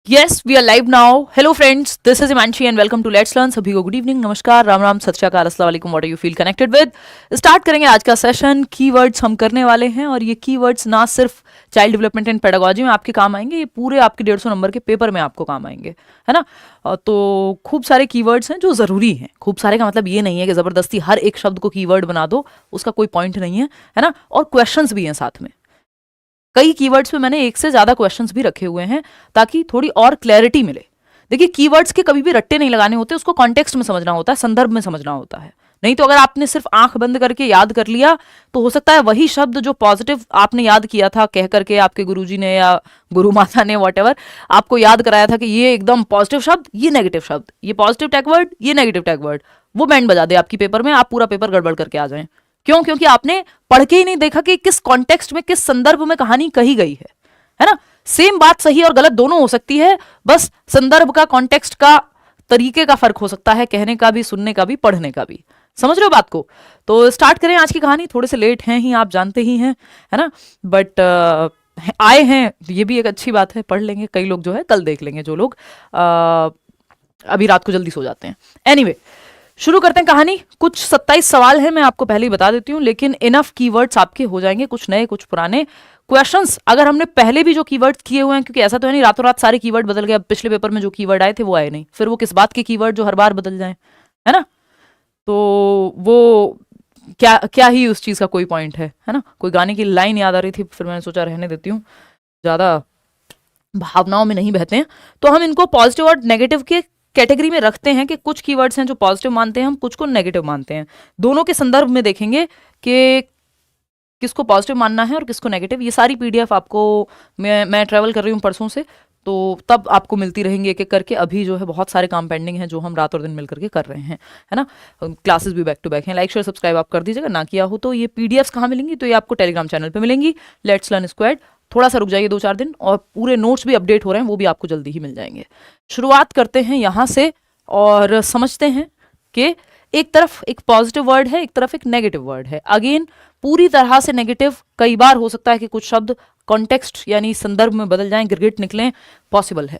Yes, we are live now. Hello friends, this is Imanshi and welcome to Let's Learn. सभी को good evening, नमस्कार, राम राम, सत श्री अकाल, अस्सलाम वालेकुम, what are you feel connected with. Start करेंगे आज का सेशन। कीवर्ड्स हम करने वाले हैं और ये कीवर्ड्स ना सिर्फ चाइल्ड डेवलपमेंट एंड पेडागोजी में आपके काम आएंगे, ये पूरे आपके 150 नंबर के पेपर में आपको काम आएंगे, है ना। तो खूब सारे कीवर्ड्स हैं जो ज़रूरी हैं। खूब सारे का मतलब ये नहीं है कि ज़बरदस्ती हर एक शब्द को कीवर्ड बना दो, उसका कोई पॉइंट नहीं है ना। और क्वेश्चंस भी हैं साथ में। कई कीवर्ड्स पे मैंने एक से ज्यादा क्वेश्चंस भी रखे हुए हैं ताकि थोड़ी और क्लैरिटी मिले। देखिए, कीवर्ड्स के कभी भी रट्टे नहीं लगाने होते, उसको कॉन्टेक्स्ट में समझना होता है, संदर्भ में समझना होता है। नहीं तो अगर आपने सिर्फ आंख बंद करके याद कर लिया तो हो सकता है वही शब्द जो पॉजिटिव आपने याद किया था कह करके, आपके गुरुजी ने या गुरु माता ने व्हाटएवर आपको याद कराया था कि ये एकदम पॉजिटिव शब्द, ये नेगेटिव शब्द, ये पॉजिटिव टैग वर्ड, ये नेगेटिव टैग वर्ड, वो बैंड बजा दे आपकी पेपर में, आप पूरा पेपर गड़बड़ करके आ जाएं। क्यों? क्योंकि आपने पढ़ के ही नहीं देखा कि किस कॉन्टेक्स्ट में, किस संदर्भ में कहानी कही गई है ना। सेम बात सही और गलत दोनों हो सकती है, बस संदर्भ का, कॉन्टेक्स्ट का, तरीके का फर्क हो सकता है, कहने का भी, सुनने का भी, पढ़ने का भी। समझ रहे हो बात को? तो स्टार्ट करें आज की कहानी। थोड़े से लेट हैं ही, आप जानते ही हैं, है ना, बट आए हैं, ये भी एक अच्छी बात है। पढ़ लेंगे, कई लोग जो है कल देख लेंगे, जो लोग अभी रात को जल्दी सो जाते हैं। एनीवे, शुरू करते हैं कहानी। कुछ 27 सवाल हैं, मैं आपको पहले ही बता देती हूँ, लेकिन इनफ कीवर्ड्स आपके हो जाएंगे, कुछ नए कुछ पुराने क्वेश्चंस। अगर हमने पहले भी जो कीवर्ड्स किए हुए हैं, क्योंकि ऐसा तो है नहीं रातों रात सारे कीवर्ड बदल गए, अब पिछले पेपर में जो कीवर्ड आए थे वो आए नहीं, फिर वो किस बात के कीवर्ड जो हर बार बदल जाएं, है ना। तो वो क्या क्या ही उस चीज का कोई पॉइंट है ना। कोई गाने की लाइन याद आ रही थी, फिर मैंने सोचा रहने देती हूँ, ज्यादा भावनाओं में नहीं बहते हैं। तो हम इनको पॉजिटिव और नेगेटिव के कैटेगरी में रखते हैं कि कुछ कीवर्ड्स हैं जो पॉजिटिव मानते हैं हम, कुछ को नेगेटिव मानते हैं। दोनों के संदर्भ में देखेंगे कि किसको पॉजिटिव मानना है और किसको नेगेटिव। ये सारी पीडीएफ आपको मैं ट्रैवल कर रही हूँ परसों से, तो तब आपको मिलती रहेंगी एक एक करके। अभी जो है बहुत सारे काम पेंडिंग हैं जो हम रात और दिन मिल करके कर रहे हैं, है ना। क्लासेस भी बैक टू बैक हैं। लाइक शेयर सब्सक्राइब आप कर दीजिएगा, ना किया हो तो। ये पीडीएफ्स कहाँ मिलेंगी? तो ये आपको टेलीग्राम चैनल पे मिलेंगी, लेट्स लर्न स्क्वाड। थोड़ा सा रुक जाइए 2-4 दिन, और पूरे नोट्स भी अपडेट हो रहे हैं, वो भी आपको जल्दी ही मिल जाएंगे। शुरुआत करते हैं यहाँ से और समझते हैं कि एक तरफ एक पॉजिटिव वर्ड है, एक तरफ एक नेगेटिव वर्ड है। अगेन पूरी तरह से नेगेटिव कई बार हो सकता है कि कुछ शब्द कॉन्टेक्स्ट यानी संदर्भ में बदल जाएं, गिरगिट निकलें, पॉसिबल है।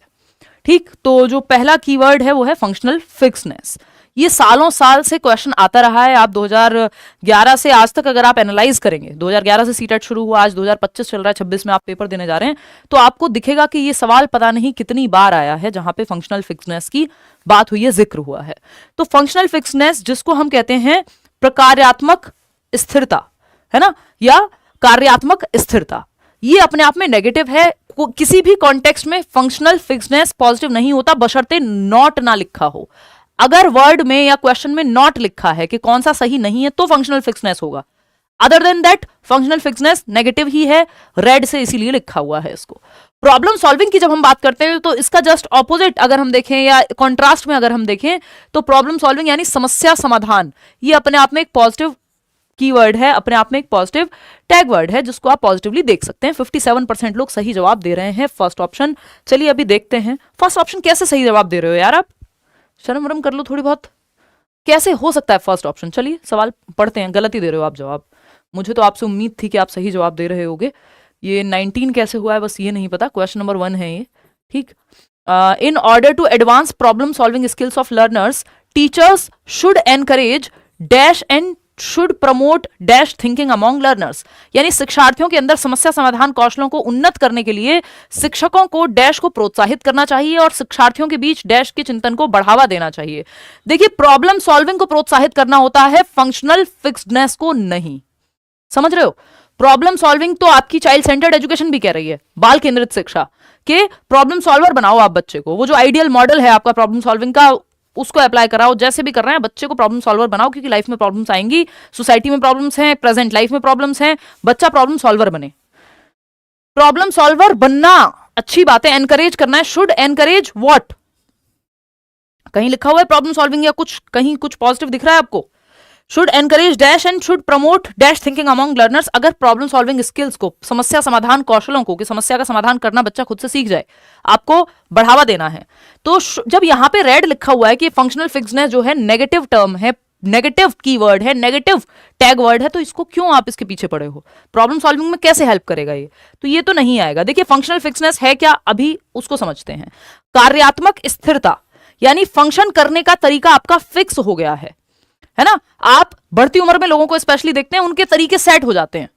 ठीक, तो जो पहला कीवर्ड है वो है फंक्शनल फिक्सनेस। ये सालों साल से क्वेश्चन आता रहा है। आप 2011 से आज तक अगर आप एनालाइज करेंगे, 2011 से सीटेट शुरू हुआ, आज 2025 चल रहा है, 26 में आप पेपर देने जा रहे हैं, तो आपको दिखेगा कि ये सवाल पता नहीं कितनी बार आया है जहां पे फंक्शनल फिक्सनेस की बात हुई है, जिक्र हुआ है। तो फंक्शनल फिक्सनेस, जिसको हम कहते हैं प्रकार्यात्मक स्थिरता, है ना, या कार्यात्मक स्थिरता, ये अपने आप में नेगेटिव है। किसी भी कॉन्टेक्स्ट में फंक्शनल फिक्सनेस पॉजिटिव नहीं होता बशर्ते नॉट ना लिखा हो। अगर वर्ड में या क्वेश्चन में नॉट लिखा है कि कौन सा सही नहीं है, तो फंक्शनल फिक्सनेस होगा। Other than that functional fixedness negative ही है, रेड से इसीलिए लिखा हुआ है इसको। प्रॉब्लम सॉल्विंग की जब हम बात करते हैं तो इसका जस्ट ऑपोजिट अगर हम देखें या कॉन्ट्रास्ट में अगर हम देखें, तो प्रॉब्लम सॉल्विंग यानी समस्या समाधान, ये अपने आप में एक पॉजिटिव कीवर्ड है, अपने आप में एक पॉजिटिव टैग वर्ड है, जिसको आप पॉजिटिवली देख सकते हैं। 57% लोग सही जवाब दे रहे हैं फर्स्ट ऑप्शन। चलिए अभी देखते हैं फर्स्ट ऑप्शन कैसे सही जवाब दे रहे हो यार। आप शर्म वरम कर लो थोड़ी बहुत, कैसे हो सकता है फर्स्ट ऑप्शन? चलिए सवाल पढ़ते हैं। गलत ही दे रहे हो आप जवाब, मुझे तो आपसे उम्मीद थी कि आप सही जवाब दे रहे होगे। ये 19 कैसे हुआ है बस ये नहीं पता। क्वेश्चन नंबर 1 है ये, ठीक। In order to advance problem solving skills of learners, teachers should encourage dash and should promote dash thinking among learners. यानी शिक्षार्थियों के अंदर समस्या समाधान कौशलों को उन्नत करने के लिए शिक्षकों को डैश को प्रोत्साहित करना चाहिए और शिक्षार्थियों के बीच डैश के चिंतन को बढ़ावा देना चाहिए। देखिए, प्रॉब्लम सॉल्विंग को प्रोत्साहित करना होता है, फंक्शनल फिक्सडनेस को नहीं। समझ रहे हो? प्रॉब्लम सॉल्विंग तो आपकी चाइल्ड सेंटर्ड एजुकेशन भी कह रही है, बाल केंद्रित शिक्षा, के प्रॉब्लम सॉल्वर बनाओ आप बच्चे को। वो जो आइडियल मॉडल है आपका प्रॉब्लम सॉल्विंग का, उसको अप्लाई कराओ। जैसे भी कर रहे हैं बच्चे को प्रॉब्लम सॉल्वर बनाओ, क्योंकि लाइफ में प्रॉब्लम्स आएंगी, सोसाइटी में प्रॉब्लम्स हैं, प्रेजेंट लाइफ में प्रॉब्लम्स हैं, बच्चा प्रॉब्लम सॉल्वर बने। प्रॉब्लम सॉल्वर बनना अच्छी बात है, एनकरेज करना है। Should encourage what? कहीं लिखा हुआ है प्रॉब्लम सॉल्विंग या कुछ कहीं कुछ पॉजिटिव दिख रहा है आपको? Should encourage dash and should promote dash thinking among learners. अगर प्रॉब्लम सॉल्विंग स्किल्स को, समस्या समाधान कौशलों को, कि समस्या का समाधान करना बच्चा खुद से सीख जाए, आपको बढ़ावा देना है, तो जब यहां पे रेड लिखा हुआ है कि फंक्शनल फिक्सनेस जो है नेगेटिव टर्म है, नेगेटिव कीवर्ड है, नेगेटिव टैग वर्ड है, तो इसको क्यों आप इसके पीछे पड़े हो? प्रॉब्लम सॉल्विंग में कैसे हेल्प करेगा ये? तो ये तो नहीं आएगा। देखिए फंक्शनल फिक्सनेस है क्या, अभी उसको समझते हैं। कार्यात्मक स्थिरता यानी फंक्शन करने का तरीका आपका फिक्स हो गया है ना। आप बढ़ती उम्र में लोगों को स्पेशली देखते हैं, उनके तरीके सेट हो जाते हैं।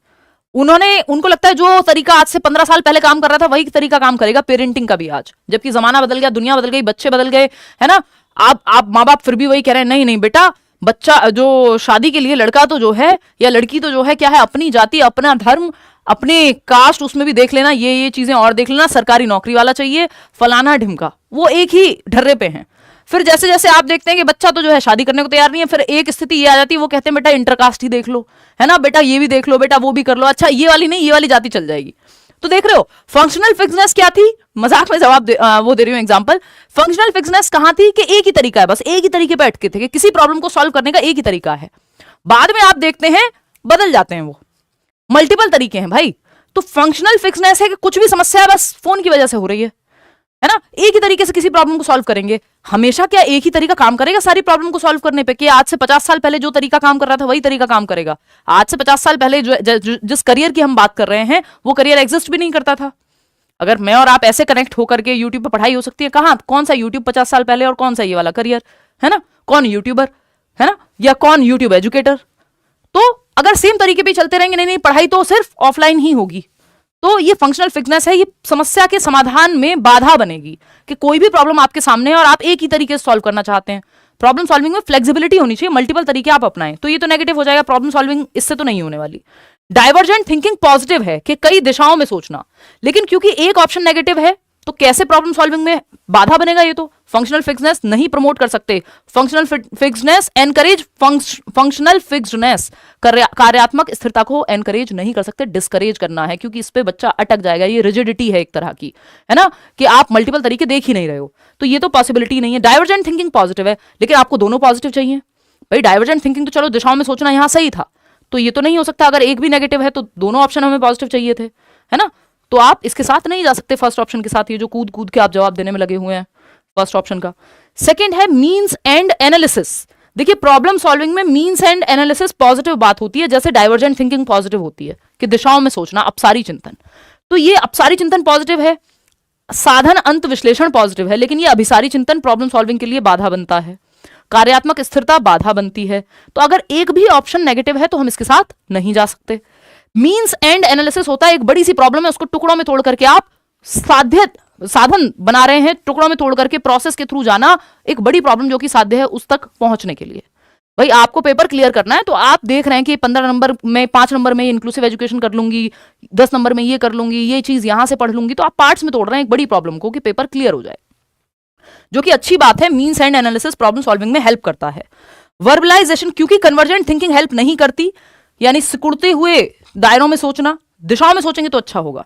उनको लगता है जो तरीका आज से 15 साल पहले काम कर रहा था वही तरीका काम करेगा पेरेंटिंग का भी आज, जबकि जमाना बदल गया, दुनिया बदल गई, बच्चे बदल गए, है ना। आप माँ बाप फिर भी वही कह रहे हैं, नहीं नहीं बेटा, बच्चा जो शादी के लिए लड़का तो जो है या लड़की तो जो है क्या है, अपनी जाति, अपना धर्म, अपने कास्ट उसमें भी देख लेना, ये चीजें और देख लेना, सरकारी नौकरी वाला चाहिए, फलाना ढिमका, वो एक ही ढर्रे पे हैं। फिर जैसे जैसे आप देखते हैं कि बच्चा तो जो है शादी करने को तैयार नहीं है, फिर एक स्थिति ये आ जाती है, वो कहते हैं बेटा इंटरकास्ट ही देख लो, है ना, बेटा ये भी देख लो, बेटा वो भी कर लो, अच्छा ये वाली नहीं, ये वाली जाति चल जाएगी। तो देख रहे हो फंक्शनल फिक्सनेस क्या थी, मजाक में जवाब वो दे रही हूं एग्जांपल। फंक्शनल फिक्सनेस कहां थी कि एक ही तरीका है, बस एक ही तरीके पे अटके थे कि किसी प्रॉब्लम को सॉल्व करने का एक ही तरीका है। बाद में आप देखते हैं बदल जाते हैं, वो मल्टीपल तरीके हैं भाई। तो फंक्शनल फिक्सनेस है कि कुछ भी समस्या है बस फोन की वजह से हो रही है ना, एक ही तरीके से किसी प्रॉब्लम को सॉल्व करेंगे। हमेशा क्या एक ही तरीका काम करेगा सारी प्रॉब्लम को सॉल्व करने पे? कि आज से 50 साल पहले जो तरीका काम कर रहा था वही तरीका काम करेगा? आज से 50 साल पहले जिस करियर की हम बात कर रहे हैं वो करियर एग्जिस्ट भी नहीं करता था। अगर मैं और आप ऐसे कनेक्ट होकर के यूट्यूब पर पढ़ाई हो सकती है, कहां, कौन सा यूट्यूब 50 साल पहले और कौन सा ये वाला करियर, है ना, कौन यूट्यूबर, है ना, या कौन यूट्यूब एजुकेटर। तो अगर सेम तरीके पे चलते रहेंगे, नहीं नहीं पढ़ाई तो सिर्फ ऑफलाइन ही होगी, तो ये फंक्शनल फिक्सनेस है, ये समस्या के समाधान में बाधा बनेगी कि कोई भी प्रॉब्लम आपके सामने है और आप एक ही तरीके से सॉल्व करना चाहते हैं। प्रॉब्लम सॉल्विंग में फ्लेक्सिबिलिटी होनी चाहिए, मल्टीपल तरीके आप अपनाएं, तो ये तो नेगेटिव हो जाएगा। प्रॉब्लम सॉल्विंग इससे तो नहीं होने वाली। डाइवर्जेंट थिंकिंग पॉजिटिव है कि कई दिशाओं में सोचना, लेकिन क्योंकि एक ऑप्शन नेगेटिव है तो कैसे प्रॉब्लम सॉल्विंग में बाधा बनेगा? ये तो फंक्शनल फिक्सनेस नहीं प्रमोट कर सकते। फंक्शनल फिक्सनेस एनकरेज फंक्शनल फिक्सडनेस, कार्यात्मक स्थिरता को एनकरेज नहीं कर सकते, डिस्करेज करना है, क्योंकि इस पे बच्चा अटक जाएगा। ये रिजिडिटी है एक तरह की, है ना, कि आप मल्टीपल तरीके देख ही नहीं रहे हो, तो ये तो पॉसिबिलिटी नहीं है। डाइवर्जेंट थिंकिंग पॉजिटिव है, लेकिन आपको दोनों पॉजिटिव चाहिए भाई। डाइवर्जेंट थिंकिंग तो चलो दिशाओं में सोचना यहां सही था, तो ये तो नहीं हो सकता। अगर एक भी नेगेटिव है तो दोनों ऑप्शन हमें पॉजिटिव चाहिए थे, है ना। तो आप इसके साथ नहीं जा सकते फर्स्ट ऑप्शन के साथ, ये जो कूद कूद के आप जवाब देने में लगे हुए हैं फर्स्ट ऑप्शन का। सेकंड है मीन्स एंड एनालिसिस। देखिए प्रॉब्लम सॉल्विंग में मीन्स एंड एनालिसिस पॉजिटिव बात होती है, जैसे डाइवर्जेंट थिंकिंग पॉजिटिव होती है कि दिशाओं में सोचना, अपसारी चिंतन। तो ये अपसारी चिंतन पॉजिटिव है, साधन अंत विश्लेषण पॉजिटिव है, लेकिन ये अभिसारी चिंतन प्रॉब्लम सॉल्विंग के लिए बाधा बनता है। कार्यात्मक स्थिरता बाधा बनती है। तो अगर एक भी ऑप्शन नेगेटिव है तो हम इसके साथ नहीं जा सकते। मीन्स एंड एनालिसिस होता है एक बड़ी सी प्रॉब्लम है, उसको टुकड़ों में तोड़ करके आप साधन बना रहे हैं, टुकड़ों में तोड़ करके प्रोसेस के थ्रू जाना, एक बड़ी प्रॉब्लम जो कि साध्य है उस तक पहुंचने के लिए। भाई आपको पेपर क्लियर करना है, तो आप देख रहे हैं कि 15 नंबर में 5 नंबर में इंक्लूसिव एजुकेशन कर लूंगी, 10 नंबर में ये कर लूंगी, ये चीज यहां से पढ़ लूंगी, तो आप पार्ट्स में तोड़ रहे हैं एक बड़ी प्रॉब्लम को कि पेपर क्लियर हो जाए, जो कि अच्छी बात है। Means and analysis problem solving में हेल्प करता है। वर्बलाइजेशन, क्योंकि कन्वर्जेंट थिंकिंग हेल्प नहीं करती, यानी सिकुड़ते हुए दायरों में सोचना, दिशाओं में सोचेंगे तो अच्छा होगा।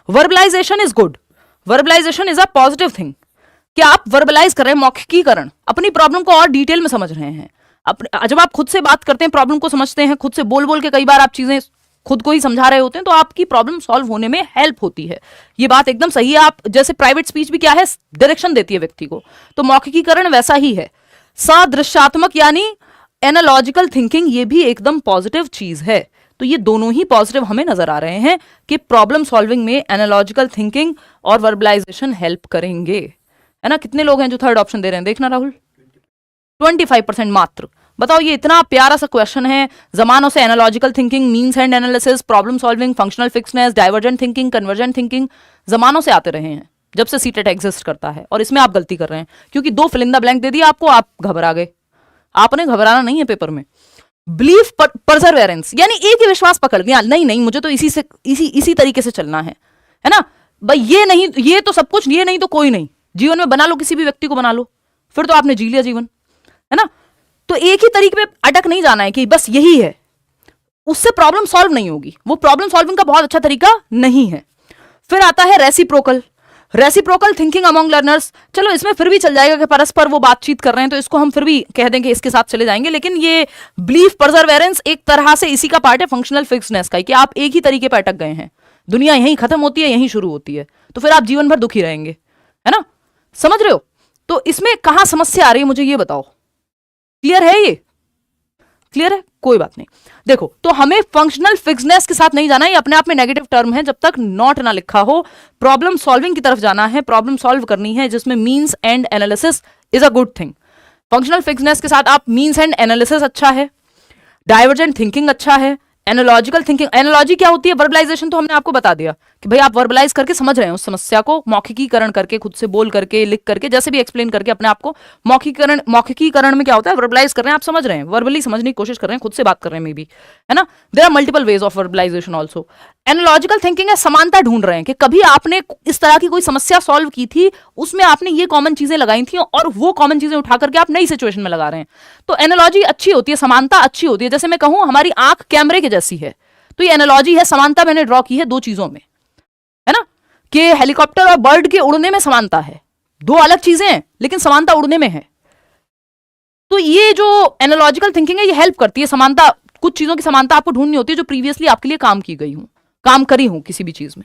Verbalization is good, verbalization is a positive thing, कि आप वर्बलाइज कर रहे हैं, मौखिकीकरण, अपनी प्रॉब्लम को और डिटेल में समझ रहे हैं। जब आप खुद से बात करते हैं, प्रॉब्लम को समझते हैं, खुद से बोल बोल के कई बार आप चीजें खुद को ही समझा रहे होते हैं, तो आपकी प्रॉब्लम सॉल्व होने में हेल्प होती है। ये बात एकदम सही है। आप जैसे प्राइवेट स्पीच भी क्या है, डायरेक्शन देती है व्यक्ति को, तो मौखिकीकरण वैसा ही है। सदृश्यात्मक यानी एनालॉजिकल थिंकिंग, ये भी एकदम पॉजिटिव चीज है। तो ये दोनों ही पॉजिटिव हमें नजर आ रहे हैं कि प्रॉब्लम सॉल्विंग में एनालॉजिकल थिंकिंग और वर्बलाइजेशन हेल्प करेंगे, है ना। कितने लोग हैं जो थर्ड ऑप्शन दे रहे हैं, देखना राहुल, 25% मात्र। बताओ, ये इतना प्यारा सा क्वेश्चन है, जमानों से analogical thinking, means and analysis, problem solving, functional fixedness, divergent thinking, convergent thinking, जमानों से आते रहे हैं जब से सीटेट एग्जिस्ट करता है, और इसमें आप गलती कर रहे हैं क्योंकि 2 फिल इन द ब्लैंक दे दिया आपको, आप घबरा गए। आपने घबराना नहीं है पेपर में। बिलीफ परसेवरेंस, यानी एक ही विश्वास पकड़ लिया, नहीं नहीं मुझे तो इसी तरीके से चलना है ना भाई, ये नहीं, ये तो सब कुछ, ये नहीं तो कोई नहीं। जीवन में बना लो, किसी भी व्यक्ति को बना लो, फिर तो आपने जी लिया जीवन, है ना। तो एक ही तरीके पे अटक नहीं जाना है कि बस यही है, उससे प्रॉब्लम सॉल्व नहीं होगी, वो प्रॉब्लम सॉल्विंग का बहुत अच्छा तरीका नहीं है। फिर आता है रेसिप्रोकल थिंकिंग अमंग लर्नर्स। चलो इसमें फिर भी चल जाएगा कि परस्पर वो बातचीत कर रहे हैं, तो इसको हम फिर भी कह देंगे, इसके साथ चले जाएंगे। लेकिन ये बिलीफ परसेवरेंस एक तरह से इसी का पार्ट है फंक्शनल फिक्सनेस का, कि आप एक ही तरीके पर अटक गए हैं, दुनिया यहीं खत्म होती है, यहीं शुरू होती है, तो फिर आप जीवन भर दुखी रहेंगे, है ना। समझ रहे हो? तो इसमें कहां समस्या आ रही है मुझे ये बताओ, क्लियर है ये? क्लियर है, कोई बात नहीं। देखो, तो हमें फंक्शनल फिक्सनेस के साथ नहीं जाना, ये अपने आप में नेगेटिव टर्म है जब तक नॉट ना लिखा हो। प्रॉब्लम सॉल्विंग की तरफ जाना है, प्रॉब्लम सॉल्व करनी है, जिसमें means and analysis is a good thing. Functional fixedness के साथ आप मीन्स एंड एनालिसिस अच्छा है, डाइवर्जेंट थिंकिंग अच्छा है, एनालॉजिकल थिंकिंग। एनालॉजी क्या होती है? वर्बलाइजेशन तो हमने आपको बता दिया कि भाई आप वर्बलाइज करके समझ रहे हैं उस समस्या को, मौखिकीकरण करके, खुद से बोल करके, लिख करके, जैसे भी एक्सप्लेन करके अपने आप को। मौखिकीकरण में क्या होता है? वर्बलाइज कर रहे हैं, आप समझ रहे हैं, वर्बली समझने की कोशिश कर रहे हैं, खुद से बात कर रहे हैं मे बी, है ना। There are multiple ways of verbalization also. Analogical thinking है, समानता ढूंढ रहे हैं कि कभी आपने इस तरह की कोई समस्या सॉल्व की थी, उसमें आपने ये कॉमन चीजें लगाई थी और वो कॉमन चीजें उठा करके आप नई सिचुएशन में लगा रहे हैं। तो एनालॉजी अच्छी होती है, समानता अच्छी होती है। जैसे मैं कहूं हमारी आंख कैमरे के जैसी है, तो ये एनालॉजी है, समानता मैंने ड्रॉ की है दो चीजों में, है ना, कि हेलीकॉप्टर और बर्ड के उड़ने में समानता है, दो अलग चीजें हैं लेकिन समानता उड़ने में है। तो ये जो एनालॉजिकल थिंकिंग है ये हेल्प करती है, समानता, कुछ चीजों की समानता आपको ढूंढनी होती है जो प्रीवियसली आपके लिए काम की गई हूं, काम करी हूं किसी भी चीज में,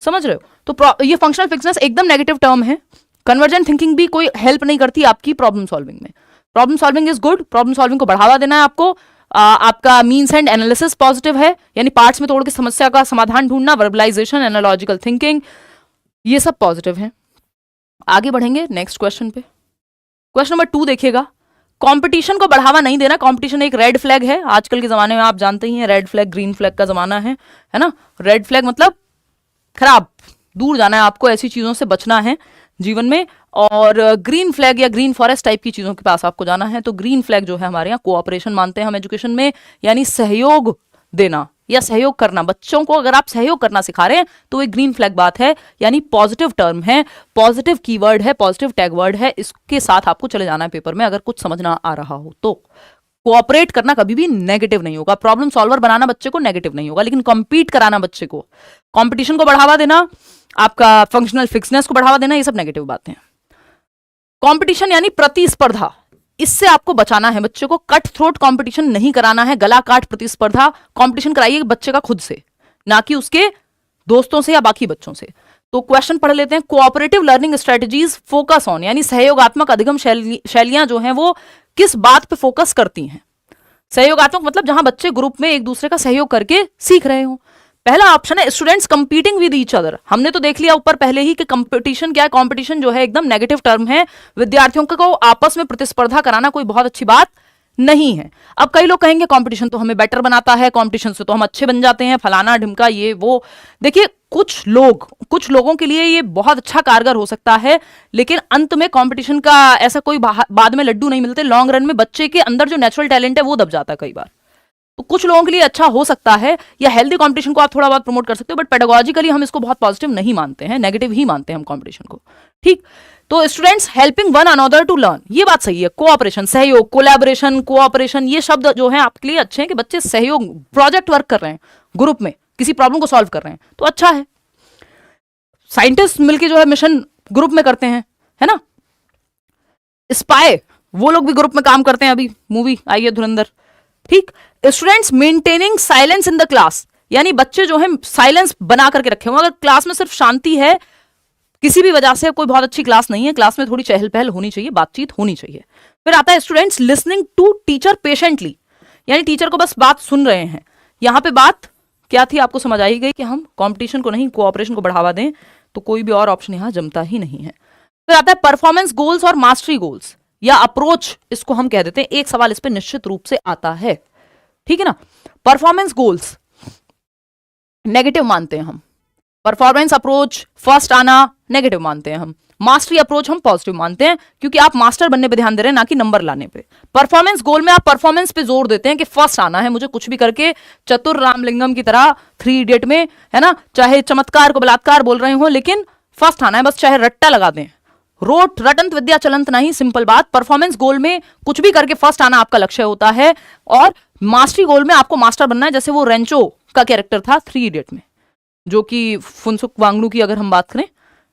समझ रहे हो। तो ये फंक्शनल फिक्सनेस एकदम नेगेटिव टर्म है। कन्वर्जेंट थिंकिंग भी कोई हेल्प नहीं करती आपकी प्रॉब्लम सॉल्विंग में। Problem solving is good, problem solving को बढ़ावा देना है आपको। आपका मीन्स एंड एनालिसिस पॉजिटिव है, यानी पार्ट्स में तोड़ के समस्या का समाधान ढूंढना, वर्बलाइजेशन, एनालॉजिकल थिंकिंग, ये सब पॉजिटिव है। आगे बढ़ेंगे नेक्स्ट क्वेश्चन पे। क्वेश्चन नंबर 2 देखिएगा, कंपटीशन को बढ़ावा नहीं देना। कंपटीशन एक रेड फ्लैग है आजकल के जमाने में, आप जानते ही हैं, रेड फ्लैग ग्रीन फ्लैग का जमाना है ना। रेड फ्लैग मतलब खराब, दूर जाना है आपको, ऐसी चीजों से बचना है जीवन में। और ग्रीन फ्लैग या ग्रीन फॉरेस्ट टाइप की चीजों के पास आपको जाना है। तो ग्रीन फ्लैग जो है हमारे यहाँ कोऑपरेशन मानते हैं हम एजुकेशन में, यानी सहयोग देना या सहयोग करना। बच्चों को अगर आप सहयोग करना सिखा रहे हैं तो एक ग्रीन फ्लैग बात है, यानी पॉजिटिव टर्म है, पॉजिटिव कीवर्ड है, पॉजिटिव टैग वर्ड है। इसके साथ आपको चले जाना है पेपर में अगर कुछ समझना आ रहा हो तो। कोऑपरेट करना कभी भी नेगेटिव नहीं होगा, प्रॉब्लम सॉल्वर बनाना बच्चे को नेगेटिव नहीं होगा, लेकिन कॉम्पीट कराना बच्चे को, कॉम्पिटिशन को बढ़ावा देना, आपका फंक्शनल फिक्सनेस को बढ़ावा देना, ये सब नेगेटिव बातें हैं। कंपटीशन यानी प्रतिस्पर्धा, इससे आपको बचाना है बच्चे को। कट थ्रोट कंपटीशन नहीं कराना है, गला काट प्रतिस्पर्धा। कंपटीशन कराइए बच्चे का खुद से, ना कि उसके दोस्तों से या बाकी बच्चों से। तो क्वेश्चन पढ़ लेते हैं। Cooperative learning strategies focus on, यानी सहयोगात्मक अधिगम शैलियां जो हैं वो किस बात पे फोकस करती हैं? सहयोगात्मक मतलब जहां बच्चे ग्रुप में एक दूसरे का सहयोग करके सीख रहे हो। पहला ऑप्शन है students competing with each other. हमने तो देख लिया ऊपर पहले ही कि कंपटीशन क्या है। कंपटीशन जो है एकदम नेगेटिव टर्म है, विद्यार्थियों को आपस में प्रतिस्पर्धा कराना कोई बहुत अच्छी बात नहीं है। अब कई लोग कहेंगे कंपटीशन तो हमें बेटर बनाता है, कंपटीशन से तो हम अच्छे बन जाते हैं, फलाना ढिमका ये वो। देखिए कुछ लोगों के लिए ये बहुत अच्छा कारगर हो सकता है, लेकिन अंत में कंपटीशन का ऐसा कोई बाद में लड्डू नहीं मिलते। लॉन्ग रन में बच्चे के अंदर जो नेचुरल टैलेंट है वो दब जाता है कई बार। तो कुछ लोगों के लिए अच्छा हो सकता है, या हेल्दी कंपटीशन को आप थोड़ा बहुत प्रमोट कर सकते हो, बट पेडागोजिकली हम इसको बहुत पॉजिटिव नहीं मानते हैं, नेगेटिव ही मानते हैं हम कंपटीशन को। ठीक, तो students helping one another to learn, ये बात सही है। कोऑपरेशन, सहयोग, कोलैबोरेशन, कोऑपरेशन, ये शब्द जो है आपके लिए अच्छे हैं कि बच्चे सहयोग, प्रोजेक्ट वर्क कर रहे हैं ग्रुप में, किसी प्रॉब्लम को सॉल्व कर रहे हैं, तो अच्छा है। साइंटिस्ट मिलकर जो है मिशन ग्रुप में करते हैं, है ना। स्पाई वो लोग भी ग्रुप में काम करते हैं, अभी मूवी आई है धुरंधर। ठीक, students maintaining silence in the class, यानी बच्चे जो है साइलेंस बना करके रखे हों। अगर क्लास में सिर्फ शांति है, किसी भी वजह से कोई बहुत अच्छी क्लास नहीं है, क्लास में थोड़ी चहल पहल होनी चाहिए, बातचीत होनी चाहिए। फिर आता है students listening to teacher patiently, यानी टीचर को बस बात सुन रहे हैं। यहां पे बात क्या थी आपको समझ आई गई कि हम कंपटीशन को नहीं कोऑपरेशन को बढ़ावा दें, तो कोई भी और ऑप्शन यहां जमता ही नहीं है। फिर आता है परफॉर्मेंस गोल्स और मास्टरी गोल्स या अप्रोच, इसको हम कह देते हैं। एक सवाल इस पर निश्चित रूप से आता है, ठीक है ना। परफॉर्मेंस गोल्स नेगेटिव मानते हैं हम, परफॉर्मेंस अप्रोच फर्स्ट आना नेगेटिव मानते हैं हम, मास्टरी अप्रोच हम पॉजिटिव मानते हैं, क्योंकि आप मास्टर बनने पे ध्यान दे रहे हैं ना कि नंबर लाने पे। परफॉर्मेंस गोल में आप परफॉर्मेंस पे जोर देते हैं कि फर्स्ट आना है मुझे, कुछ भी करके चतुर रामलिंगम की तरह 3 इडियट में, है ना, चाहे चमत्कार को बलात्कार बोल रहे हो लेकिन फर्स्ट आना है, बस चाहे रट्टा लगा दें। रोट रटंत विद्या चलंत नहीं, सिंपल बात। परफॉर्मेंस गोल में कुछ भी करके फर्स्ट आना आपका लक्ष्य होता है, और मास्टरी गोल में आपको मास्टर बनना है, जैसे वो रेंचो का कैरेक्टर था 3 इडियट में, जो कि फुनसुक वांगडू की अगर हम बात करें।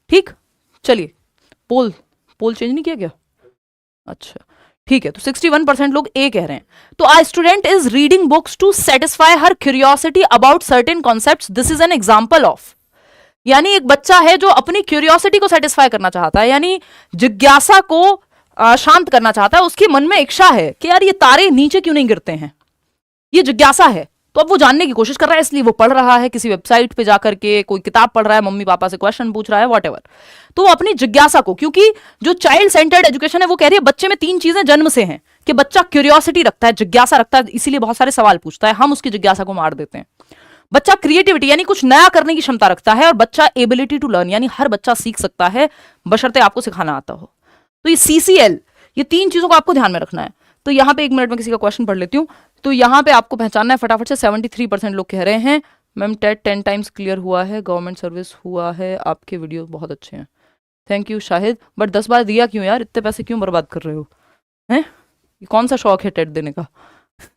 ठीक, चलिए पोल चेंज नहीं किया गया, अच्छा ठीक है। तो 61% लोग ए कह रहे हैं। तो a student is reading books to satisfy her curiosity about certain concepts, this is an example of, यानी एक बच्चा है जो अपनी क्यूरियोसिटी को सेटिस्फाई करना चाहता है, यानी जिज्ञासा को शांत करना चाहता है। उसके मन में इच्छा है कि यार ये तारे नीचे क्यों नहीं गिरते हैं, ये जिज्ञासा है, तो अब वो जानने की कोशिश कर रहा है, इसलिए वो पढ़ रहा है, किसी वेबसाइट पे जाकर के कोई किताब पढ़ रहा है, मम्मी पापा से क्वेश्चन पूछ रहा है, वॉटेवर। तो वो अपनी जिज्ञासा को, क्योंकि जो चाइल्ड सेंटर्ड एजुकेशन है वो कह रही है बच्चे में 3 चीजें जन्म से हैं कि बच्चा क्यूरियोसिटी रखता है, जिज्ञासा रखता है, इसीलिए बहुत सारे सवाल पूछता है, हम उसकी जिज्ञासा को मार देते हैं। बच्चा क्रिएटिविटी यानी कुछ नया करने की क्षमता रखता है, और बच्चा एबिलिटी टू लर्न यानी हर बच्चा सीख सकता है बशर्ते आपको सिखाना आता हो। तो ये CCL, ये 3 चीजों को आपको ध्यान में रखना है। तो यहाँ पे 1 मिनट में किसी का क्वेश्चन पढ़ लेती हूँ। तो यहाँ पे आपको पहचानना है फटाफट से। 73% लोग कह रहे हैं मैम टेट 10 टाइम्स क्लियर हुआ है, गवर्नमेंट सर्विस हुआ है, आपके वीडियो बहुत अच्छे हैं, थैंक यू शाहिद। बट 10 बार दिया क्यों यार, इतने पैसे क्यों बर्बाद कर रहे हो, हैं? ये कौन सा शौक है टेट देने का?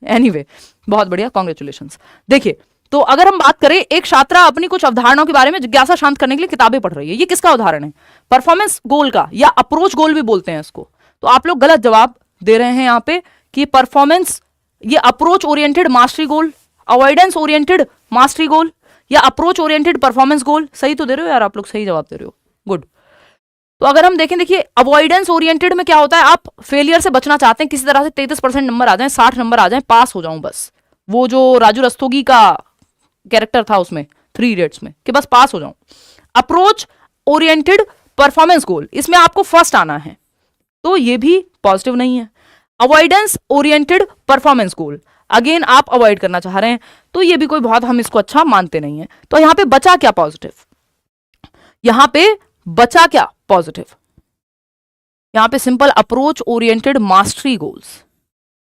एनीवे, बहुत बढ़िया, कॉन्ग्रेचुलेशंस। देखिए, तो अगर हम बात करें, एक छात्रा अपनी कुछ अवधारणाओं के बारे में जिज्ञासा शांत करने के लिए किताबें पढ़ रही है, ये किसका उदाहरण है? परफॉर्मेंस गोल का, या अप्रोच गोल भी बोलते हैं इसको। तो आप लोग गलत जवाब दे रहे हैं यहाँ पे कि परफॉर्मेंस, ये अप्रोच ओरिएंटेड मास्टरी गोल, अवॉइडेंस ओरिएंटेड मास्टरी गोल, या अप्रोच ओरिएंटेड परफॉर्मेंस गोल। सही तो दे रहे हो यार, आप लोग सही जवाब दे रहे हो, गुड। तो अगर हम देखें, देखिए अवॉइडेंस ओरिएंटेड में क्या होता है, आप फेलियर से बचना चाहते हैं, किसी तरह से 33% नंबर आ जाए, 60 नंबर आ जाए, पास हो जाऊं बस। वो जो राजू रस्तोगी का कैरेक्टर था उसमें 3 इडियट्स में, कि बस पास हो जाऊं। अप्रोच ओरिएंटेड परफॉर्मेंस गोल, इसमें आपको फर्स्ट आना है, तो ये भी पॉजिटिव नहीं है। अवॉइडेंस ओरिएंटेड परफॉर्मेंस गोल, अगेन आप अवॉइड करना चाह रहे हैं, तो ये भी कोई बहुत हम इसको अच्छा मानते नहीं है। तो यहां पे बचा क्या पॉजिटिव, यहां पे बचा क्या पॉजिटिव, यहां पे simple approach oriented mastery goals.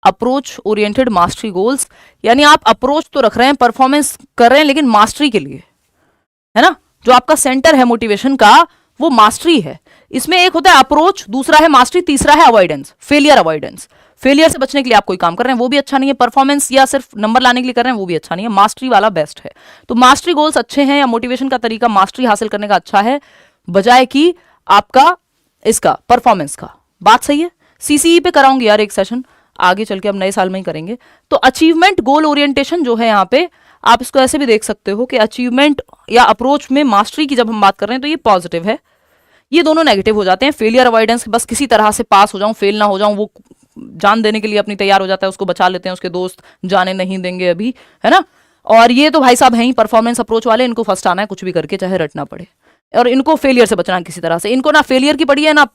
Approach oriented mastery goals यानी आप अप्रोच तो रख रहे हैं, परफॉर्मेंस कर रहे हैं, लेकिन मास्टरी के लिए, है ना? जो आपका सेंटर है मोटिवेशन का वो मास्टरी है। इसमें एक होता है अप्रोच, दूसरा है मास्टरी, तीसरा है अवॉइडेंस, फेलियर अवॉइडेंस। फेलियर से बचने के लिए आप कोई काम कर रहे हैं वो भी अच्छा नहीं है, परफॉर्मेंस या सिर्फ नंबर लाने के लिए कर रहे हैं वो भी अच्छा नहीं है, मास्टरी वाला बेस्ट है। तो मास्टरी गोल्स अच्छे हैं, या मोटिवेशन का तरीका मास्टरी हासिल करने का अच्छा है, बजाय कि आपका इसका परफॉर्मेंस का। बात सही है। CCE पे कराऊंगी यार एक सेशन, आगे चल के अब नए साल में ही करेंगे। तो अचीवमेंट गोल ओरिएंटेशन जो है यहाँ पे, आप इसको ऐसे भी देख सकते हो कि अचीवमेंट या अप्रोच में मास्टरी की जब हम बात कर रहे हैं तो ये पॉजिटिव है, ये दोनों नेगेटिव हो जाते हैं। फेलियर अवॉइडेंस, बस किसी तरह से पास हो जाऊं, फेल ना हो जाऊं, वो जान देने के लिए अपनी तैयार हो जाता है, उसको बचा लेते हैं, उसके दोस्त जाने नहीं देंगे अभी, है ना? और ये तो भाई साहब हैं ही परफॉर्मेंस अप्रोच वाले, इनको फर्स्ट आना है कुछ भी करके, चाहे रटना पड़े। और इनको फेलियर से बचना है किसी तरह से, इनको ना फेलियर की पड़ी है ना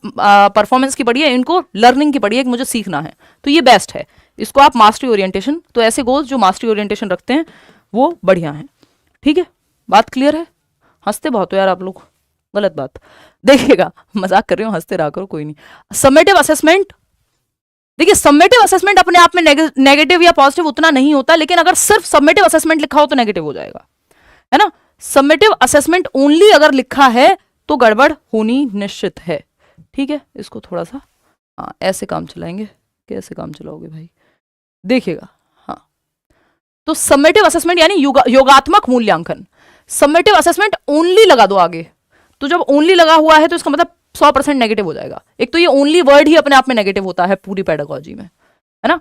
परफॉर्मेंस की पड़ी है, इनको लर्निंग की पड़ी है कि मुझे सीखना है, तो ये बेस्ट है। इसको आप मास्टरी ओरिएंटेशन, तो ऐसे गोल्स जो मास्टरी ओरिएंटेशन रखते हैं वो बढ़िया हैं। ठीक है, बात क्लियर है? हंसते बहुत हो यार आप लोग, गलत बात। देखिएगा, मजाक कर रही हूँ, हंसते रहा करो, कोई नहीं। समेटिव असेसमेंट, देखिए समेटिव असेसमेंट अपने आप में नेगेटिव या पॉजिटिव उतना नहीं होता, लेकिन अगर सिर्फ समेटिव असेसमेंट लिखा हो तो नेगेटिव हो जाएगा, है ना? समेटिव असेसमेंट ओनली अगर लिखा है तो गड़बड़ होनी निश्चित है। ठीक है, इसको थोड़ा सा हाँ ऐसे काम चलाएंगे, कैसे काम चलाओगे भाई, देखिएगा। हाँ, तो समेटिव असेसमेंट यानी योगात्मक मूल्यांकन। समेटिव असेसमेंट ओनली लगा दो आगे, तो जब ओनली लगा हुआ है तो इसका मतलब 100% नेगेटिव हो जाएगा। एक तो ये ओनली वर्ड ही अपने आप में नेगेटिव होता है पूरी पेडागोजी में, है ना?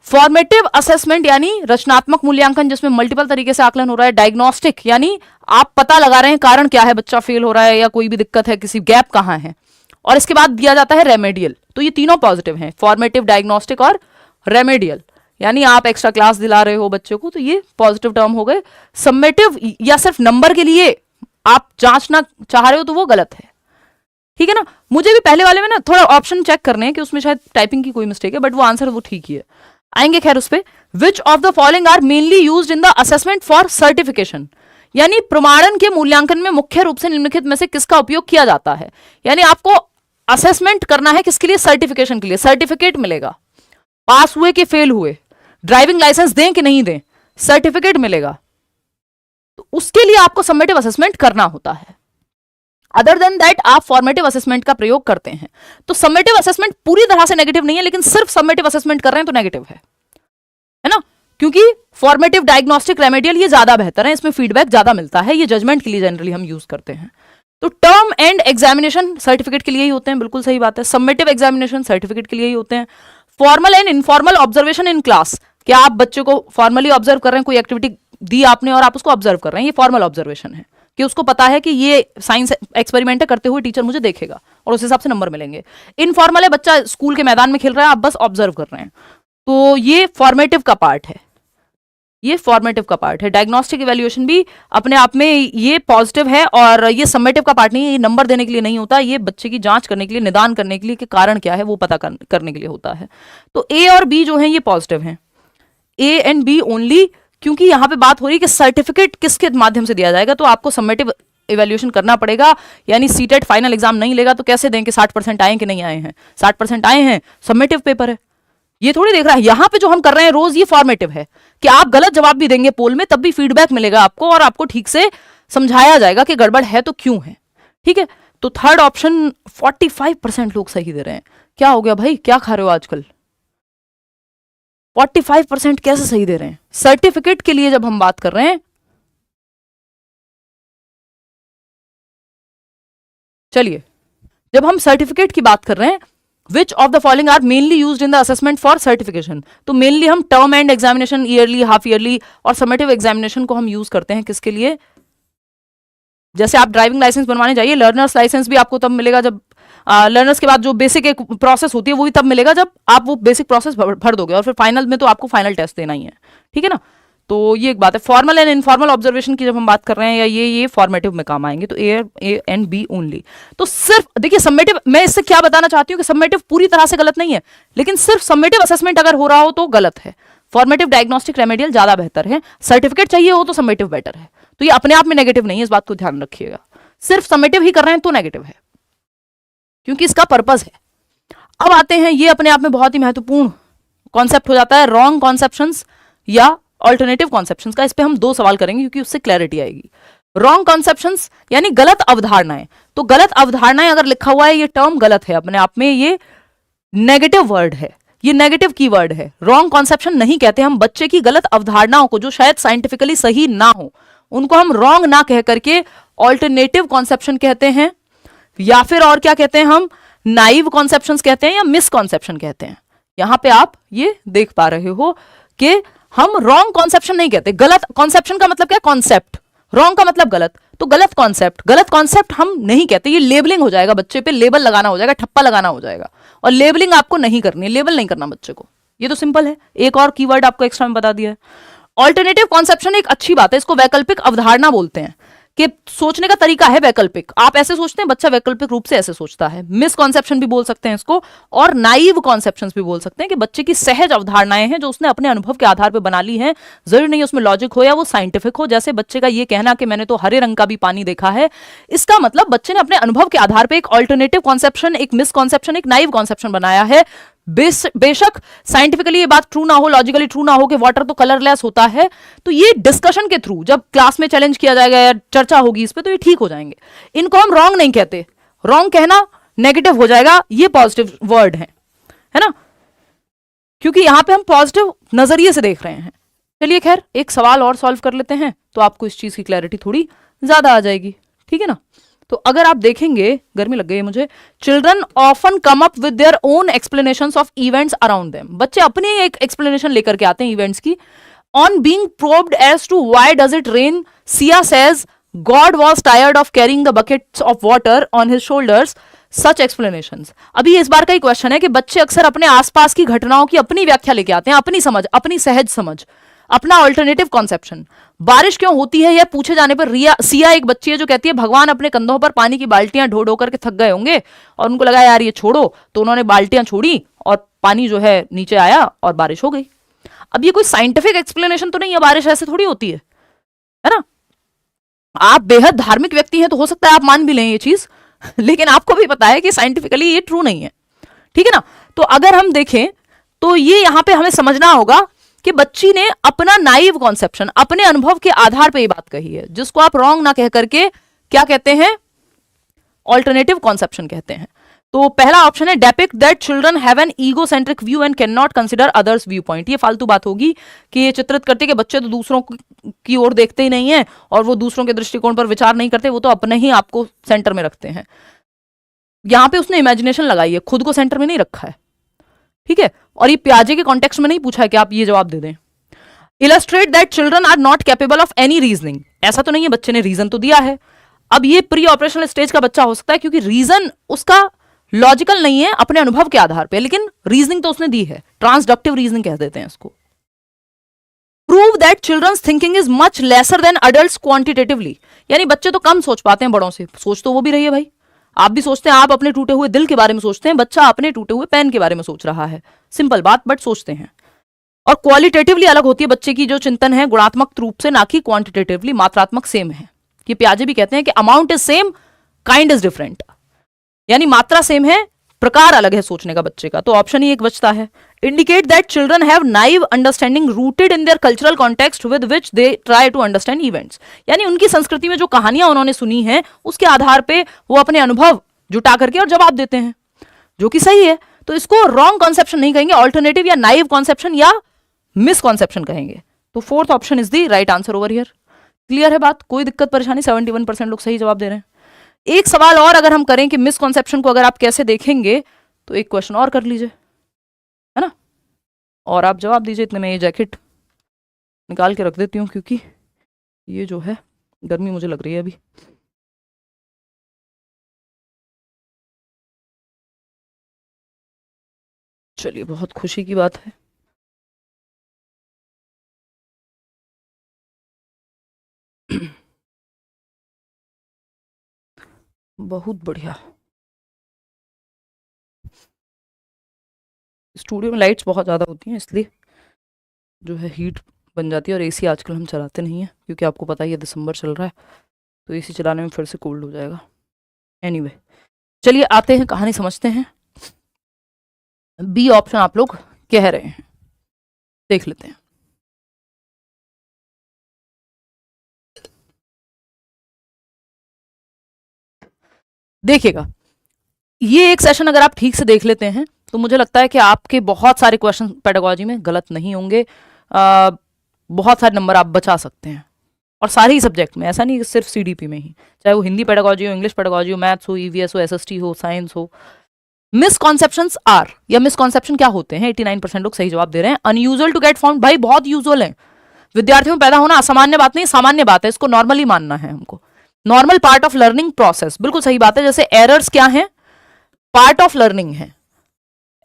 फॉर्मेटिव असेसमेंट यानी रचनात्मक मूल्यांकन, जिसमें मल्टीपल तरीके से आकलन हो रहा है। डायग्नोस्टिक यानी आप पता लगा रहे हैं कारण क्या है, बच्चा फेल हो रहा है या कोई भी दिक्कत है, किसी गैप कहां है, और इसके बाद दिया जाता है रेमेडियल। तो ये तीनों पॉजिटिव हैं, फॉर्मेटिव, डायग्नोस्टिक और रेमेडियल, यानी आप एक्स्ट्रा क्लास दिला रहे हो बच्चे को, तो ये पॉजिटिव टर्म हो गए। समेटिव या सिर्फ नंबर के लिए आप जांचना चाह रहे हो तो वो गलत है। ठीक है ना? मुझे भी पहले वाले में ना थोड़ा ऑप्शन चेक करने हैं कि उसमें शायद टाइपिंग की कोई मिस्टेक है, बट वो आंसर वो ठीक ही है, आएंगे खैर उस पे। Which of the following are mainly used in the assessment for certification, यानी प्रमाणन के मूल्यांकन में मुख्य रूप से निम्नलिखित में से किसका उपयोग किया जाता है। यानी आपको असेसमेंट करना है किसके लिए, सर्टिफिकेशन के लिए, सर्टिफिकेट मिलेगा, पास हुए कि फेल हुए, ड्राइविंग लाइसेंस दें कि नहीं दें, सर्टिफिकेट मिलेगा, तो उसके लिए आपको समेटिव असेसमेंट करना होता है। अदर देन दैट आप फॉर्मेटिव असेसमेंट का प्रयोग करते हैं। तो समेटिव असेसमेंट पूरी तरह से नेगेटिव नहीं है, लेकिन सिर्फ समेटिव असेसमेंट कर रहे हैं तो नेगेटिव है ना? क्योंकि फॉर्मेटिव, डायग्नोस्टिक, रेमेडियल ये ज्यादा बेहतर है, इसमें फीडबैक ज्यादा मिलता है, ये जजमेंट के लिए जनरली हम यूज करते हैं। तो टर्म एंड एग्जामिनेशन सर्टिफिकेट के लिए ही होते हैं, बिल्कुल सही बात है। समेटिव एग्जामिनेशन सर्टिफिकेट के लिए ही होते हैं। Formal and informal observation in class, क्या आप बच्चे को फॉर्मली ऑब्जर्व कर रहे हैं, कोई एक्टिविटी दी आपने और आप उसको ऑब्जर्व कर रहे हैं, ये फॉर्मल ऑब्जर्वेशन है कि उसको पता है कि ये साइंस एक्सपेरिमेंट करते हुए टीचर मुझे देखेगा और उस हिसाब से नंबर मिलेंगे। इनफॉर्मल है, बच्चा स्कूल के मैदान में खेल रहा है, आप बस ऑब्जर्व कर रहे हैं, तो ये फॉर्मेटिव का पार्ट है। ये फॉर्मेटिव का पार्ट है। डायग्नोस्टिक इवैल्यूएशन भी अपने आप में ये पॉजिटिव है, और ये समेटिव का पार्ट नहीं है। ये नंबर देने के लिए नहीं होता, ये बच्चे की जांच करने के लिए, निदान करने के लिए कि कारण क्या है वो पता करने के लिए होता है। तो ए और बी जो है ये पॉजिटिव हैं, ए एंड बी ओनली, क्योंकि यहां पे बात हो रही है कि सर्टिफिकेट किसके माध्यम से दिया जाएगा। तो आपको समेटिव इवैल्यूएशन करना पड़ेगा, यानी सीटेट फाइनल एग्जाम नहीं लेगा तो कैसे दें कि 60% आए कि नहीं आए हैं। 60% आए हैं, समेटिव पेपर है, ये थोड़ी देख रहा है। यहां पे जो हम कर रहे हैं रोज, ये फॉर्मेटिव है कि आप गलत जवाब भी देंगे पोल में, तब भी फीडबैक मिलेगा आपको और आपको ठीक से समझाया जाएगा कि गड़बड़ है तो क्यों है। ठीक है, तो थर्ड ऑप्शन 45% लोग सही दे रहे हैं। क्या हो गया भाई, क्या खा रहे हो आजकल? 45% कैसे सही दे रहे हैं? सर्टिफिकेट के लिए जब हम बात कर रहे हैं, चलिए जब हम सर्टिफिकेट की बात कर रहे हैं, which of the following are mainly used in the assessment for certification, तो मेनली हम term end examination, yearly, half yearly और समेटिव एग्जामिनेशन को हम यूज करते हैं किसके लिए? जैसे आप ड्राइविंग लाइसेंस बनवाने जाइए, लर्नर्स लाइसेंस भी आपको तब मिलेगा जब लर्नर्स के बाद जो बेसिक एक प्रोसेस होती है वो भी तब मिलेगा जब आप वो बेसिक प्रोसेस भर दोगे, और फिर फाइनल में तो आपको फाइनल टेस्ट देना ही है। ठीक है ना, तो ये एक बात है। फॉर्मल एंड इनफॉर्मल ऑब्जर्वेशन की जब हम बात कर रहे हैं, या ये फॉर्मेटिव में काम आएंगे, तो ए एंड बी ओनली। तो सिर्फ देखिए समेटिव, मैं इससे क्या बताना चाहती हूँ कि समेटिव पूरी तरह से गलत नहीं है, लेकिन सिर्फ समेटिव असेसमेंट अगर हो रहा हो तो गलत है। फॉर्मेटिव, डायग्नोस्टिक, रेमेडियल ज्यादा बेहतर है। सर्टिफिकेट चाहिए हो तो समेटिव बेटर है। तो ये अपने आप में नेगेटिव नहीं है, इस बात को ध्यान रखिएगा। सिर्फ समेटिव ही कर रहे हैं तो नेगेटिव है, क्योंकि इसका पर्पज है। अब आते हैं, ये अपने आप में बहुत ही महत्वपूर्ण कॉन्सेप्ट हो जाता है, रॉन्ग कॉन्सेप्शंस या ऑल्टरनेटिव कॉन्सेप्शंस का। इस पे हम 2 सवाल करेंगे क्योंकि उससे क्लैरिटी आएगी। रॉन्ग कॉन्सेप्शंस यानी गलत अवधारणाएं। तो गलत अवधारणाएं अगर लिखा हुआ है, ये टर्म गलत है अपने आप में, ये नेगेटिव वर्ड है, ये नेगेटिव कीवर्ड है। रॉन्ग कॉन्सेप्शन नहीं कहते हम बच्चे की गलत अवधारणाओं को, जो शायद साइंटिफिकली सही ना हो, उनको हम रॉन्ग ना कह करके ऑल्टरनेटिव कॉन्सेप्शन कहते हैं, या फिर और क्या कहते हैं हम, नाइव कॉन्सेप्शंस कहते हैं, या मिसकॉन्सेप्शन कहते हैं। यहां पे आप ये देख पा रहे हो कि हम रॉन्ग कॉन्सेप्शन नहीं कहते। गलत कॉन्सेप्शन का मतलब क्या? कॉन्सेप्ट। रॉन्ग का मतलब गलत, तो गलत कॉन्सेप्ट हम नहीं कहते। ये लेबलिंग हो जाएगा, बच्चे पे लेबल लगाना हो जाएगा, ठप्पा लगाना हो जाएगा, और लेबलिंग आपको नहीं करनी है, लेबल नहीं करना बच्चे को। ये तो सिंपल है। एक और कीवर्ड आपको एक्स्ट्रा में बता दिया है। ऑल्टरनेटिव कॉन्सेप्शन एक अच्छी बात है, इसको वैकल्पिक अवधारणा बोलते हैं, कि सोचने का तरीका है वैकल्पिक। आप ऐसे सोचते हैं, बच्चा वैकल्पिक रूप से ऐसे सोचता है। मिसकॉन्सेप्शन भी बोल सकते हैं इसको, और नाइव कॉन्सेप्शंस भी बोल सकते हैं, कि बच्चे की सहज अवधारणाएं हैं जो उसने अपने अनुभव के आधार पर बना ली हैं। जरूरी नहीं उसमें लॉजिक हो या वो साइंटिफिक हो। जैसे बच्चे का ये कहना कि मैंने तो हरे रंग का भी पानी देखा है, इसका मतलब बच्चे ने अपने अनुभव के आधार पर एक ऑल्टरनेटिव कॉन्सेप्शन, एक मिसकॉन्सेप्शन, एक नाइव कॉन्सेप्शन बनाया है। बेशक साइंटिफिकली ये बात ट्रू ना हो, लॉजिकली ट्रू ना हो कि वाटर तो कलरलेस होता है, तो ये डिस्कशन के थ्रू जब क्लास में चैलेंज किया जाएगा या चर्चा होगी इस पे, तो ये ठीक हो जाएंगे। इनको हम रॉन्ग नहीं कहते, रॉन्ग कहना नेगेटिव हो जाएगा, ये पॉजिटिव वर्ड है ना, क्योंकि यहां पे हम पॉजिटिव नजरिए से देख रहे हैं। चलिए खैर, एक सवाल और सॉल्व कर लेते हैं तो आपको इस चीज की क्लैरिटी थोड़ी ज्यादा आ जाएगी। ठीक है ना, तो अगर आप देखेंगे, गर्मी लग गई है मुझे, children often come up with their own explanations of events around them. बच्चे अपनी एक एक्सप्लेनेशन लेकर के आते हैं इवेंट्स की। On being probed as to why does it rain, Siya says God was tired of carrying the buckets of water on his shoulders, such explanations. अभी इस बार का ही क्वेश्चन है कि बच्चे अक्सर अपने आसपास की घटनाओं की अपनी व्याख्या लेके आते हैं, अपनी समझ, अपनी सहज समझ, अपना ऑल्टरनेटिव कॉन्सेप्शन। बारिश क्यों होती है यह पूछे जाने पर सिया एक बच्ची है जो कहती है भगवान अपने कंधों पर पानी की बाल्टियां ढो ढो करके थक गए होंगे और उनको लगा यार ये छोड़ो, तो उन्होंने बाल्टियां छोड़ी और पानी जो है नीचे आया और बारिश हो गई। अब ये कोई साइंटिफिक एक्सप्लेनेशन तो नहीं है, बारिश ऐसे थोड़ी होती है ना। आप बेहद धार्मिक व्यक्ति हैं तो हो सकता है आप मान भी लें ये चीज, लेकिन आपको भी पता है कि साइंटिफिकली ये ट्रू नहीं है। ठीक है ना, तो अगर हम देखें तो ये यहां पे हमें समझना होगा कि बच्ची ने अपना नाइव कॉन्सेप्शन, अपने अनुभव के आधार पर ये बात कही है, जिसको आप रॉन्ग ना कह करके क्या कहते हैं, ऑल्टरनेटिव कॉन्सेप्शन कहते हैं। तो पहला ऑप्शन है depict that children have an egocentric view and can not consider others view point. ये फालतू बात होगी कि ये चित्रित करते कि बच्चे तो दूसरों की ओर देखते ही नहीं है और वो दूसरों के दृष्टिकोण पर विचार नहीं करते, वो तो अपने ही आपको सेंटर में रखते हैं। यहां पे उसने इमेजिनेशन लगाई है, खुद को सेंटर में नहीं रखा है। ठीक है, और ये प्याजे के कॉन्टेक्स्ट में नहीं पूछा है कि आप ये जवाब दे दें। Illustrate that children are not capable of any reasoning, ऐसा तो नहीं है, बच्चे ने रीजन तो दिया है। अब ये प्री ऑपरेशनल स्टेज का बच्चा हो सकता है क्योंकि रीजन उसका लॉजिकल नहीं है, अपने अनुभव के आधार पे, लेकिन रीजनिंग तो उसने दी है, ट्रांसडक्टिव रीजनिंग कह देते हैं इसको। Prove that children's thinking is much lesser than adults quantitatively, यानी बच्चे तो कम सोच पाते हैं बड़ों से, सोच तो वो भी रही है भाई, आप भी सोचते हैं, आप अपने टूटे हुए दिल के बारे में सोचते हैं, बच्चा अपने टूटे हुए पेन के बारे में सोच रहा है, सिंपल बात, बट सोचते हैं। और क्वालिटेटिवली अलग होती है बच्चे की जो चिंतन है, गुणात्मक रूप से, ना कि क्वांटिटेटिवली, मात्रात्मक सेम है। कि पियाजे भी कहते हैं कि amount is same, kind is different, यानी मात्रा सेम है, प्रकार अलग है सोचने का बच्चे का। तो ऑप्शन ही एक बचता है। Indicate that children have naive understanding rooted in their cultural context with which they try to understand events, यानी उनकी संस्कृति में जो कहानियां उन्होंने सुनी हैं उसके आधार पे वो अपने अनुभव जुटा करके और जवाब देते हैं, जो कि सही है। तो इसको रॉन्ग कॉन्सेप्शन नहीं कहेंगे, ऑल्टरनेटिव या नाइव कॉन्सेप्शन या मिसकॉन्सेप्शन कहेंगे। तो fourth option is the right answer over here. Clear है बात, कोई दिक्कत परेशानी? 71% लोग सही जवाब दे रहे हैं। एक सवाल और अगर हम करें कि मिसकॉन्सेप्शन को अगर आप कैसे देखेंगे, तो एक क्वेश्चन और कर लीजिए, है ना, और आप जवाब दीजिए। इतने में ये जैकेट निकाल के रख देती हूँ क्योंकि ये जो है गर्मी मुझे लग रही है अभी। चलिए, बहुत खुशी की बात है। बहुत बढ़िया। स्टूडियो में लाइट्स बहुत ज़्यादा होती हैं, इसलिए जो है हीट बन जाती है, और एसी आजकल हम चलाते नहीं हैं क्योंकि आपको पता ही है दिसंबर चल रहा है, तो एसी चलाने में फिर से कोल्ड हो जाएगा। एनीवे, चलिए आते हैं, कहानी समझते हैं। बी ऑप्शन आप लोग कह रहे हैं, देख लेते हैं। देखिएगा, ये एक सेशन अगर आप ठीक से देख लेते हैं तो मुझे लगता है कि आपके बहुत सारे क्वेश्चन पेडागोजी में गलत नहीं होंगे, बहुत सारे नंबर आप बचा सकते हैं, और सारे ही सब्जेक्ट में, ऐसा नहीं कि सिर्फ सीडीपी में ही, चाहे वो हिंदी पेडागोजी हो, इंग्लिश पेडागोजी हो, मैथ्स हो, ईवीएस हो, एसएसटी हो, साइंस हो। मिसकॉन्सेप्शंस आर, या मिसकॉन्सेप्शन क्या होते हैं? 89% लोग सही जवाब दे रहे हैं। अनयूजुअल टू गेट फाउंड, भाई बहुत यूजुअल है, विद्यार्थियों में पैदा होना असामान्य बात नहीं, सामान्य बात है, इसको नॉर्मली मानना है हमको। Normal part of learning process, बिल्कुल सही बात है। जैसे एरर्स क्या है? पार्ट ऑफ लर्निंग है,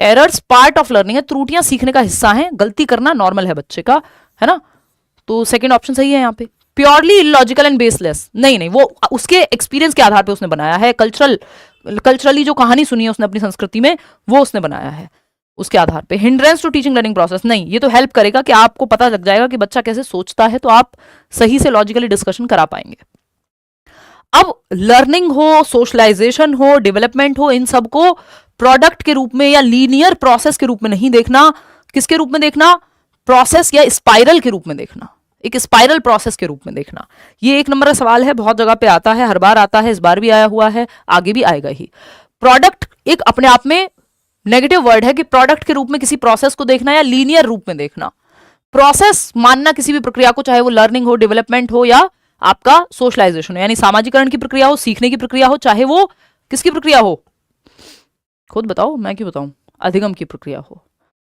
एरर्स पार्ट ऑफ लर्निंग है, त्रुटियां सीखने का हिस्सा है, गलती करना नॉर्मल है बच्चे का, है ना। तो सेकंड ऑप्शन सही है यहाँ पे। प्योरली इलॉजिकल एंड बेसलेस, नहीं नहीं, वो उसके एक्सपीरियंस के आधार पे उसने बनाया है, कल्चरली जो कहानी सुनी है उसने अपनी संस्कृति में, वो उसने बनाया है उसके आधार पे। Hindrance to teaching learning process, नहीं, ये तो हेल्प करेगा कि आपको पता लग जाएगा कि बच्चा कैसे सोचता है, तो आप सही से लॉजिकली डिस्कशन करा पाएंगे। अब लर्निंग हो, सोशलाइजेशन हो, डेवलपमेंट हो, इन सबको प्रोडक्ट के रूप में या लीनियर प्रोसेस के रूप में नहीं देखना। किसके रूप में देखना? प्रोसेस या स्पाइरल के रूप में देखना, एक स्पाइरल प्रोसेस के रूप में देखना। ये एक नंबर का सवाल है, बहुत जगह पे आता है, हर बार आता है, इस बार भी आया हुआ है, आगे भी आएगा ही। प्रोडक्ट एक अपने आप में नेगेटिव वर्ड है कि प्रोडक्ट के रूप में किसी प्रोसेस को देखना या लीनियर रूप में देखना। प्रोसेस मानना किसी भी प्रक्रिया को, चाहे वो लर्निंग हो, डेवलपमेंट हो, या आपका सोशलाइजेशन हो, यानी सामाजिकरण की प्रक्रिया हो, सीखने की प्रक्रिया हो, चाहे वो किसकी प्रक्रिया हो, खुद बताओ, मैं क्यों बताऊं, अधिगम की प्रक्रिया हो,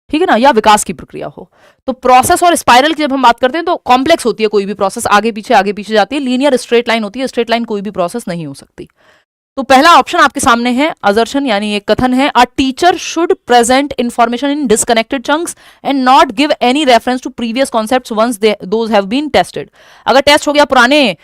ठीक है ना, या विकास की प्रक्रिया हो। तो प्रोसेस और स्पाइरल की जब हम बात करते हैं तो कॉम्प्लेक्स होती है कोई भी प्रोसेस, आगे पीछे जाती है। लीनियर स्ट्रेट लाइन होती है, स्ट्रेट लाइन कोई भी प्रोसेस नहीं हो सकती। तो पहला ऑप्शन आपके सामने है अजर्शन, यानी एक कथन है, a teacher should present information in disconnected chunks and not give any reference to previous concepts once those have been tested. अगर टेस्ट हो गया पुराने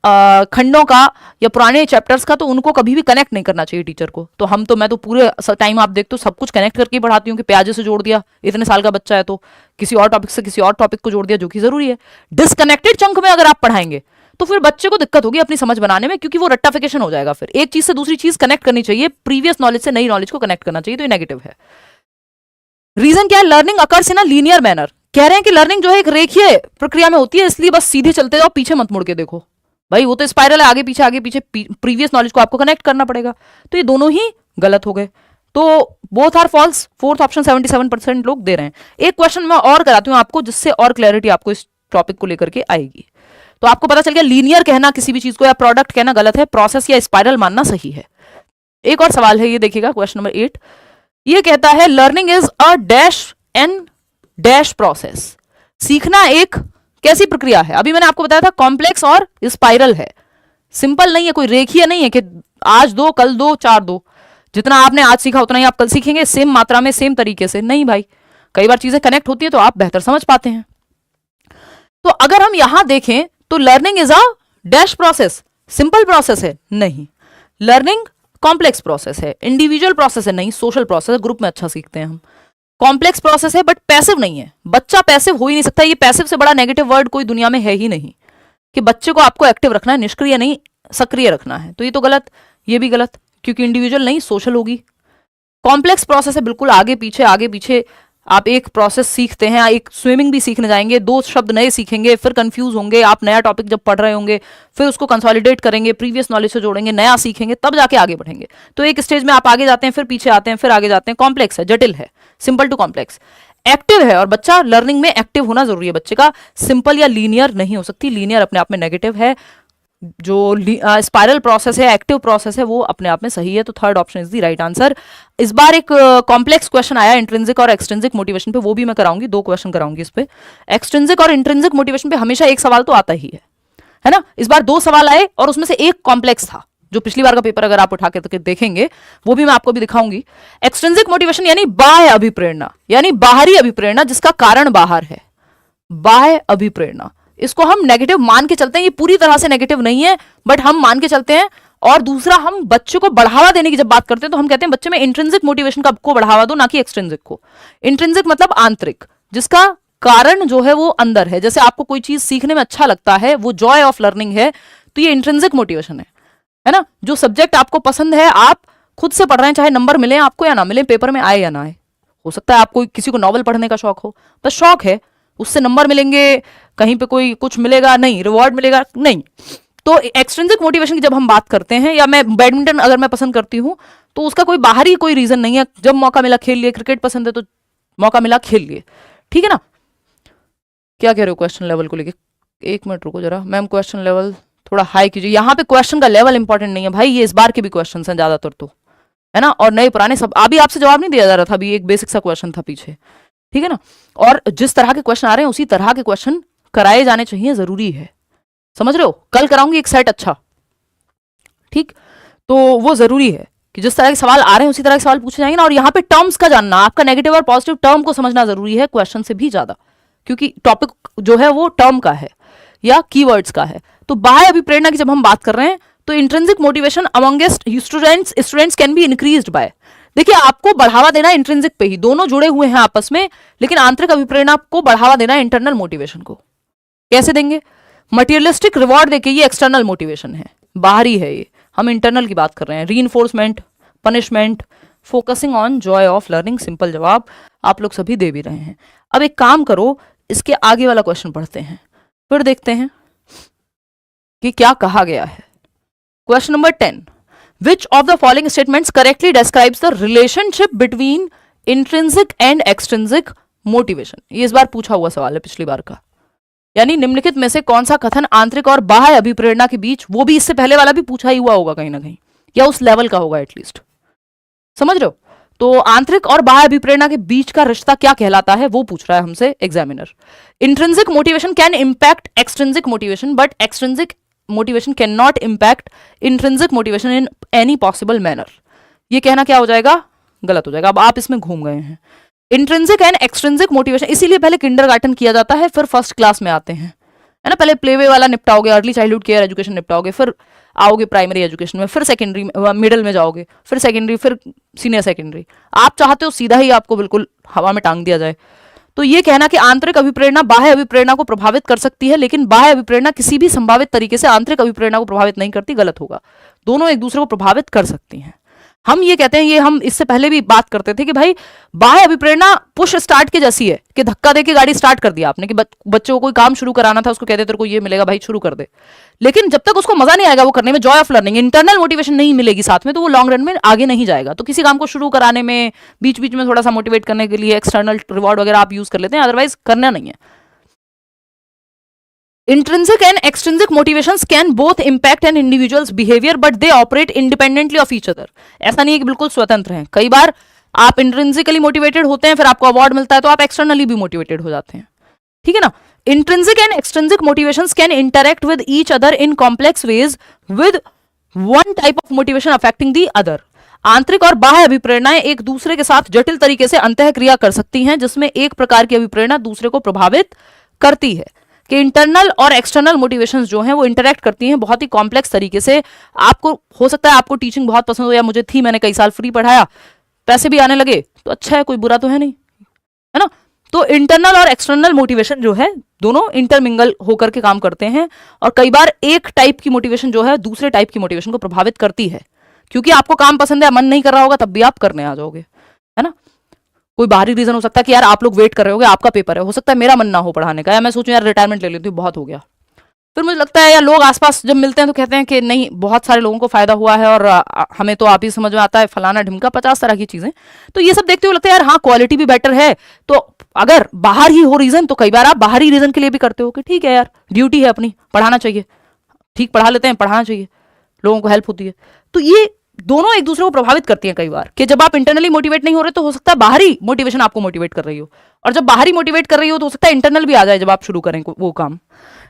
खंडों का या पुराने चैप्टर्स का, तो उनको कभी भी कनेक्ट नहीं करना चाहिए टीचर को। तो मैं तो पूरे टाइम आप देखते हो सब कुछ कनेक्ट करके पढ़ाती हूँ कि प्याजे से जोड़ दिया, इतने साल का बच्चा है तो किसी और टॉपिक से किसी और टॉपिक को जोड़ दिया, जो कि जरूरी है। डिस्कनेक्टेड चंक में अगर आप पढ़ाएंगे तो फिर बच्चे को दिक्कत होगी अपनी समझ बनाने में, क्योंकि वो रट्टाफिकेशन हो जाएगा। फिर एक चीज से दूसरी चीज कनेक्ट करनी चाहिए, प्रीवियस नॉलेज से नई नॉलेज को कनेक्ट करना चाहिए, तो ये नेगेटिव है। रीजन क्या है? Learning occurs in a linear manner. कह रहे हैं कि लर्निंग जो है एक रेखीय प्रक्रिया में होती है, इसलिए बस सीधे चलते जाओ, पीछे मत मुड़ के देखो। भाई वो तो स्पाइरल है, आगे पीछे प्रीवियस नॉलेज को आपको कनेक्ट करना पड़ेगा। तो ये दोनों ही गलत हो गए, तो both are false. Fourth option 77% लोग दे रहे हैं। एक क्वेश्चन मैं और कराती हूँ आपको, जिससे और क्लैरिटी आपको इस टॉपिक को लेकर के आएगी। तो आपको पता चल गया लीनियर कहना किसी भी चीज को या प्रोडक्ट कहना गलत है, प्रोसेस या स्पाइरल मानना सही है। एक और सवाल है, ये देखिएगा, क्वेश्चन नंबर 8। ये कहता है learning is a dash and dash process. सीखना एक कैसी प्रक्रिया है? अभी मैंने आपको बताया था कॉम्प्लेक्स और स्पाइरल है, सिंपल नहीं है, कोई रेखीय नहीं है कि आज दो कल दो चार दो, जितना आपने आज सीखा उतना ही आप कल सीखेंगे, सेम मात्रा में सेम तरीके से नहीं भाई। कई बार चीजें कनेक्ट होती है तो आप बेहतर समझ पाते हैं। तो अगर हम यहां देखें तो learning is a dash process, simple process है नहीं, लर्निंग कॉम्प्लेक्स प्रोसेस है, इंडिविजुअल प्रोसेस है नहीं, सोशल प्रोसेस है, ग्रुप में अच्छा सीखते हैं हम, कॉम्प्लेक्स प्रोसेस है बट पैसिव नहीं है, बच्चा पैसिव हो ही नहीं सकता, ये पैसिव से बड़ा नेगेटिव वर्ड कोई दुनिया में है ही नहीं कि बच्चे को आपको एक्टिव रखना है, निष्क्रिय नहीं सक्रिय रखना है, तो ये तो गलत, ये भी गलत, क्योंकि इंडिविजुअल नहीं सोशल होगी। कॉम्प्लेक्स प्रोसेस है, बिल्कुल आगे पीछे आप एक प्रोसेस सीखते हैं, एक स्विमिंग भी सीखने जाएंगे, 2 शब्द नए सीखेंगे, फिर कंफ्यूज होंगे, आप नया टॉपिक जब पढ़ रहे होंगे फिर उसको कंसोलिडेट करेंगे, प्रीवियस नॉलेज से जोड़ेंगे, नया सीखेंगे, तब जाके आगे बढ़ेंगे। तो एक स्टेज में आप आगे जाते हैं, फिर पीछे आते हैं, फिर आगे जाते हैं, कॉम्प्लेक्स है, जटिल है, सिंपल टू कॉम्प्लेक्स। एक्टिव है, और बच्चा लर्निंग में एक्टिव होना जरूरी है बच्चे का, सिंपल या लीनियर नहीं हो सकती, लीनियर अपने आप में नेगेटिव है, जो स्पाइरल प्रोसेस है, एक्टिव प्रोसेस है, वो अपने आप में सही है। तो third option is the right answer. इस बार एक कॉम्प्लेक्स क्वेश्चन आया इंट्रिंसिक और एक्सट्रिंसिक मोटिवेशन पे, वो भी मैं कराऊंगी, 2 क्वेश्चन कराऊंगी इस पे। एक्सट्रिंसिक और इंट्रिंसिक मोटिवेशन पे हमेशा एक सवाल तो आता ही है ना। इस बार 2 सवाल आए और उसमें से एक कॉम्प्लेक्स था, जो पिछली बार का पेपर अगर आप उठा के देखेंगे वो भी मैं आपको भी दिखाऊंगी। एक्सट्रिंसिक मोटिवेशन यानी बाह्य अभिप्रेरणा, यानी बाहरी अभिप्रेरणा जिसका कारण बाहर है, बाह्य अभिप्रेरणा, इसको हम नेगेटिव मान के चलते हैं, ये पूरी तरह से नेगेटिव नहीं है बट हम मान के चलते हैं। और दूसरा, हम बच्चे को बढ़ावा देने की जब बात करते हैं तो हम कहते हैं बच्चे में इंट्रिंसिक मोटिवेशन को बढ़ावा दो, ना कि एक्सट्रिंसिक को। इंट्रिंसिक मतलब आंतरिक, जिसका कारण जो है वो अंदर है, जैसे आपको कोई चीज सीखने में अच्छा लगता है, वो जॉय ऑफ लर्निंग है, तो ये इंट्रिंसिक मोटिवेशन है ना। जो सब्जेक्ट आपको पसंद है, आप खुद से पढ़ रहे हैं, चाहे नंबर मिले आपको या ना मिले, पेपर में आए या ना आए, हो सकता है आपको किसी को नॉवल पढ़ने का शौक हो, बस शौक है, उससे नंबर मिलेंगे, कहीं पे कोई कुछ मिलेगा नहीं, रिवॉर्ड मिलेगा नहीं। तो एक्सट्रिंसिक मोटिवेशन की जब हम बात करते हैं, या मैं बैडमिंटन अगर मैं पसंद करती हूं तो उसका कोई बाहरी कोई रीजन नहीं है, जब मौका मिला खेल लिए, क्रिकेट पसंद है तो मौका मिला खेल लिए, ठीक है ना। क्या कह रहे हो क्वेश्चन लेवल को लेके? 1 मिनट रुको जरा मैम, क्वेश्चन लेवल थोड़ा हाई कीजिए। यहाँ पे क्वेश्चन का लेवल इंपॉर्टेंट नहीं है भाई, ये इस बार के भी क्वेश्चन हैं ज्यादातर तो, है ना, और नए पुराने सब। अभी आपसे जवाब नहीं दिया जा रहा था, अभी एक बेसिक सा क्वेश्चन था पीछे, ठीक है ना। और जिस तरह के क्वेश्चन आ रहे हैं उसी तरह के क्वेश्चन कराए जाने चाहिए, जरूरी है, समझ रहे हो। कल कराऊंगी एक सेट अच्छा, ठीक, तो वो जरूरी है कि जिस तरह के सवाल आ रहे हैं उसी तरह के सवाल पूछे जाएंगे ना। और यहाँ पे टर्म्स का जानना, आपका नेगेटिव और पॉजिटिव टर्म को समझना जरूरी है क्वेश्चन से भी ज्यादा, क्योंकि टॉपिक जो है वो टर्म का है या कीवर्ड्स का है। तो बाह्य अभिप्रेरणा की जब हम बात कर रहे हैं तो intrinsic motivation amongst students can be increased by, देखिए आपको बढ़ावा देना इंट्रिंसिक पे ही, दोनों जुड़े हुए हैं आपस में, लेकिन आंतरिक अभिप्रेरणा को बढ़ावा देना इंटरनल मोटिवेशन को। कैसे देंगे? मटेरियलिस्टिक रिवॉर्ड देके, ये एक्सटर्नल मोटिवेशन है, बाहरी है, ये हम इंटरनल की बात कर रहे हैं। Reinforcement, punishment, focusing on Joy of learning, simple जवाब आप लोग सभी दे भी रहे हैं। अब एक काम करो, इसके आगे वाला क्वेश्चन पढ़ते हैं, फिर देखते हैं कि क्या कहा गया है। Question number 10, which of the following statements correctly describes the relationship between intrinsic and extrinsic motivation? ये इस बार पूछा हुआ सवाल है पिछली बार का, यानी निम्नलिखित में से कौन सा कथन आंतरिक और बाह्य अभिप्रेरणा के बीच, वो भी इससे पहले वाला भी पूछा ही हुआ होगा कहीं ना कहीं, या उस लेवल का होगा एटलीस्ट, समझ रहे हो। तो आंतरिक और बाह्य अभिप्रेरणा के बीच का रिश्ता क्या कहलाता है, वो पूछ रहा है हमसे examiner. Intrinsic motivation can impact extrinsic motivation, but extrinsic motivation can not impact intrinsic motivation in any possible manner. ये कहना क्या हो जाएगा? गलत हो जाएगा। अब आप इसमें घूम गए हैं। इंट्रिंसिक एंड एक्सट्रिंसिक मोटिवेशन इसीलिए पहले किंडरगार्टन किया जाता है, फिर फर्स्ट क्लास में आते हैं, है ना। पहले प्लेवे वाला निपटाओगे, अर्ली चाइल्डहुड केयर एजुकेशन निपटाओगे, फिर आओगे प्राइमरी एजुकेशन में, फिर सेकेंडरी मिडिल में जाओगे, फिर सेकेंडरी, फिर सीनियर सेकेंडरी। आप चाहते हो सीधा ही आपको बिल्कुल हवा में टांग दिया जाए। तो ये कहना कि आंतरिक अभिप्रेरणा बाह्य अभिप्रेरणा को प्रभावित कर सकती है, लेकिन बाह्य अभिप्रेरणा किसी भी संभावित तरीके से आंतरिक अभिप्रेरणा को प्रभावित नहीं करती, गलत होगा। दोनों एक दूसरे को प्रभावित कर सकती हैं। हम ये कहते हैं, ये हम इससे पहले भी बात करते थे कि भाई बाह्य अभिप्रेरणा पुश स्टार्ट के जैसी है, कि धक्का देके गाड़ी स्टार्ट कर दिया आपने, कि बच्चों को कोई काम शुरू कराना था, उसको कहते तेरे को ये मिलेगा भाई शुरू कर दे, लेकिन जब तक उसको मजा नहीं आएगा वो करने में, Joy of learning, internal motivation नहीं मिलेगी साथ में, तो वो लॉन्ग रन में आगे नहीं जाएगा। तो किसी काम को शुरू कराने में बीच बीच में थोड़ा सा मोटिवेट करने के लिए एक्सटर्नल रिवॉर्ड वगैरह आप यूज कर लेते हैं, अदरवाइज करना नहीं है। Intrinsic and extrinsic motivations can both impact an individual's behavior, but they operate independently of each other. ऐसा नहीं है कि बिल्कुल स्वतंत्र हैं। कई बार आप इंट्रिंसिकली मोटिवेटेड होते हैं, फिर आपको अवार्ड मिलता है, तो आप एक्सटर्नली भी मोटिवेटेड हो जाते हैं, ठीक है ना। Intrinsic and extrinsic motivations can interact with each other in complex ways, with one type of motivation affecting the other. आंतरिक और बाह्य अभिप्रेरणाएं एक दूसरे के साथ जटिल तरीके से अंतःक्रिया कर सकती हैं, जिसमें एक प्रकार की अभिप्रेरणा दूसरे को प्रभावित करती है। कि इंटरनल और एक्सटर्नल मोटिवेशंस जो हैं वो इंटरेक्ट करती हैं बहुत ही कॉम्प्लेक्स तरीके से। आपको हो सकता है आपको टीचिंग बहुत पसंद हो, या मुझे थी, मैंने कई साल फ्री पढ़ाया, पैसे भी आने लगे, तो अच्छा है, कोई बुरा तो है नहीं, है ना। तो इंटरनल और एक्सटर्नल मोटिवेशन जो है दोनों इंटरमिंगल होकर के काम करते हैं, और कई बार एक टाइप की मोटिवेशन जो है दूसरे टाइप की मोटिवेशन को प्रभावित करती है। क्योंकि आपको काम पसंद है, मन नहीं कर रहा होगा, तब भी आप करने आ जाओगे, है ना। कोई बाहरी रीजन हो सकता है कि यार आप लोग वेट कर रहे होगे, आपका पेपर है, हो सकता है मेरा मन ना हो पढ़ाने का, या मैं सोचूं यार रिटायरमेंट ले लेती हूँ, बहुत हो गया। फिर मुझे लगता है, या लोग आसपास जब मिलते हैं तो कहते हैं कि नहीं, बहुत सारे लोगों को फायदा हुआ है, और हमें तो आप ही समझ में आता है, फलाना ढिमका, 50 तरह की चीजें। तो ये सब देखते हुए लगता है यार हाँ, क्वालिटी भी बेटर है। तो अगर बाहर ही हो रीजन, तो कई बार आप बाहरी रीजन के लिए भी करते हो कि ठीक है यार, ड्यूटी है अपनी, पढ़ाना चाहिए, ठीक पढ़ा लेते हैं, पढ़ाना चाहिए, लोगों को हेल्प होती है। तो ये दोनों एक दूसरे को प्रभावित करती हैं कई बार, कि जब आप इंटरनली मोटिवेट नहीं हो रहे तो हो सकता है बाहरी मोटिवेशन आपको मोटिवेट कर रही हो, और जब बाहरी मोटिवेट कर रही हो तो हो सकता है इंटरनल भी आ जाए जब आप शुरू करें वो काम।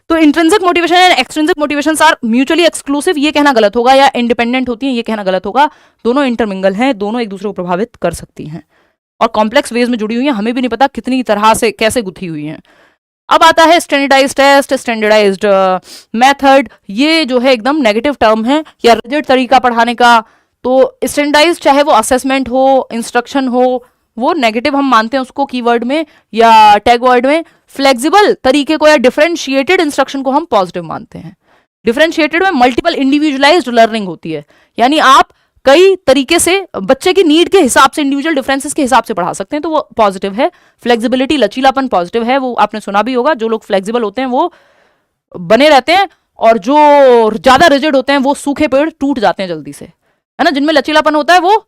तो intrinsic motivation and extrinsic motivation are mutually exclusive, ये कहना गलत होगा, या इंडिपेंडेंट होती हैं, ये कहना गलत होगा। दोनों इंटरमिंगल हैं, दोनों एक दूसरे को प्रभावित कर सकती हैं, और कॉम्प्लेक्स वेज में जुड़ी हुई हैं, हमें भी नहीं पता कितनी तरह से कैसे गुथी हुई हैं। अब आता है स्टैंडर्डाइज्ड टेस्ट, स्टैंडर्डाइज्ड मेथड। ये जो है एकदम नेगेटिव टर्म है, या रिजिड तरीका पढ़ाने का। तो स्टैंडर्डाइज्ड, चाहे वो असेसमेंट हो, इंस्ट्रक्शन हो, वो नेगेटिव हम मानते हैं उसको कीवर्ड में या टैग वर्ड में। फ्लेक्सिबल तरीके को या डिफरेंशिएटेड इंस्ट्रक्शन को हम पॉजिटिव मानते हैं। डिफरेंशिएटेड में मल्टीपल इंडिविजुअलाइज्ड लर्निंग होती है, यानी आप कई तरीके से बच्चे की नीड के हिसाब से, इंडिविजुअल डिफरेंसेस के हिसाब से पढ़ा सकते हैं, तो वो पॉजिटिव है। फ्लेक्सिबिलिटी, लचीलापन पॉजिटिव है, वो आपने सुना भी होगा, जो लोग फ्लेक्सिबल होते हैं वो बने रहते हैं, और जो ज्यादा रिजिड होते हैं वो सूखे पेड़ टूट जाते हैं जल्दी से, है ना। जिनमें लचीलापन होता है वो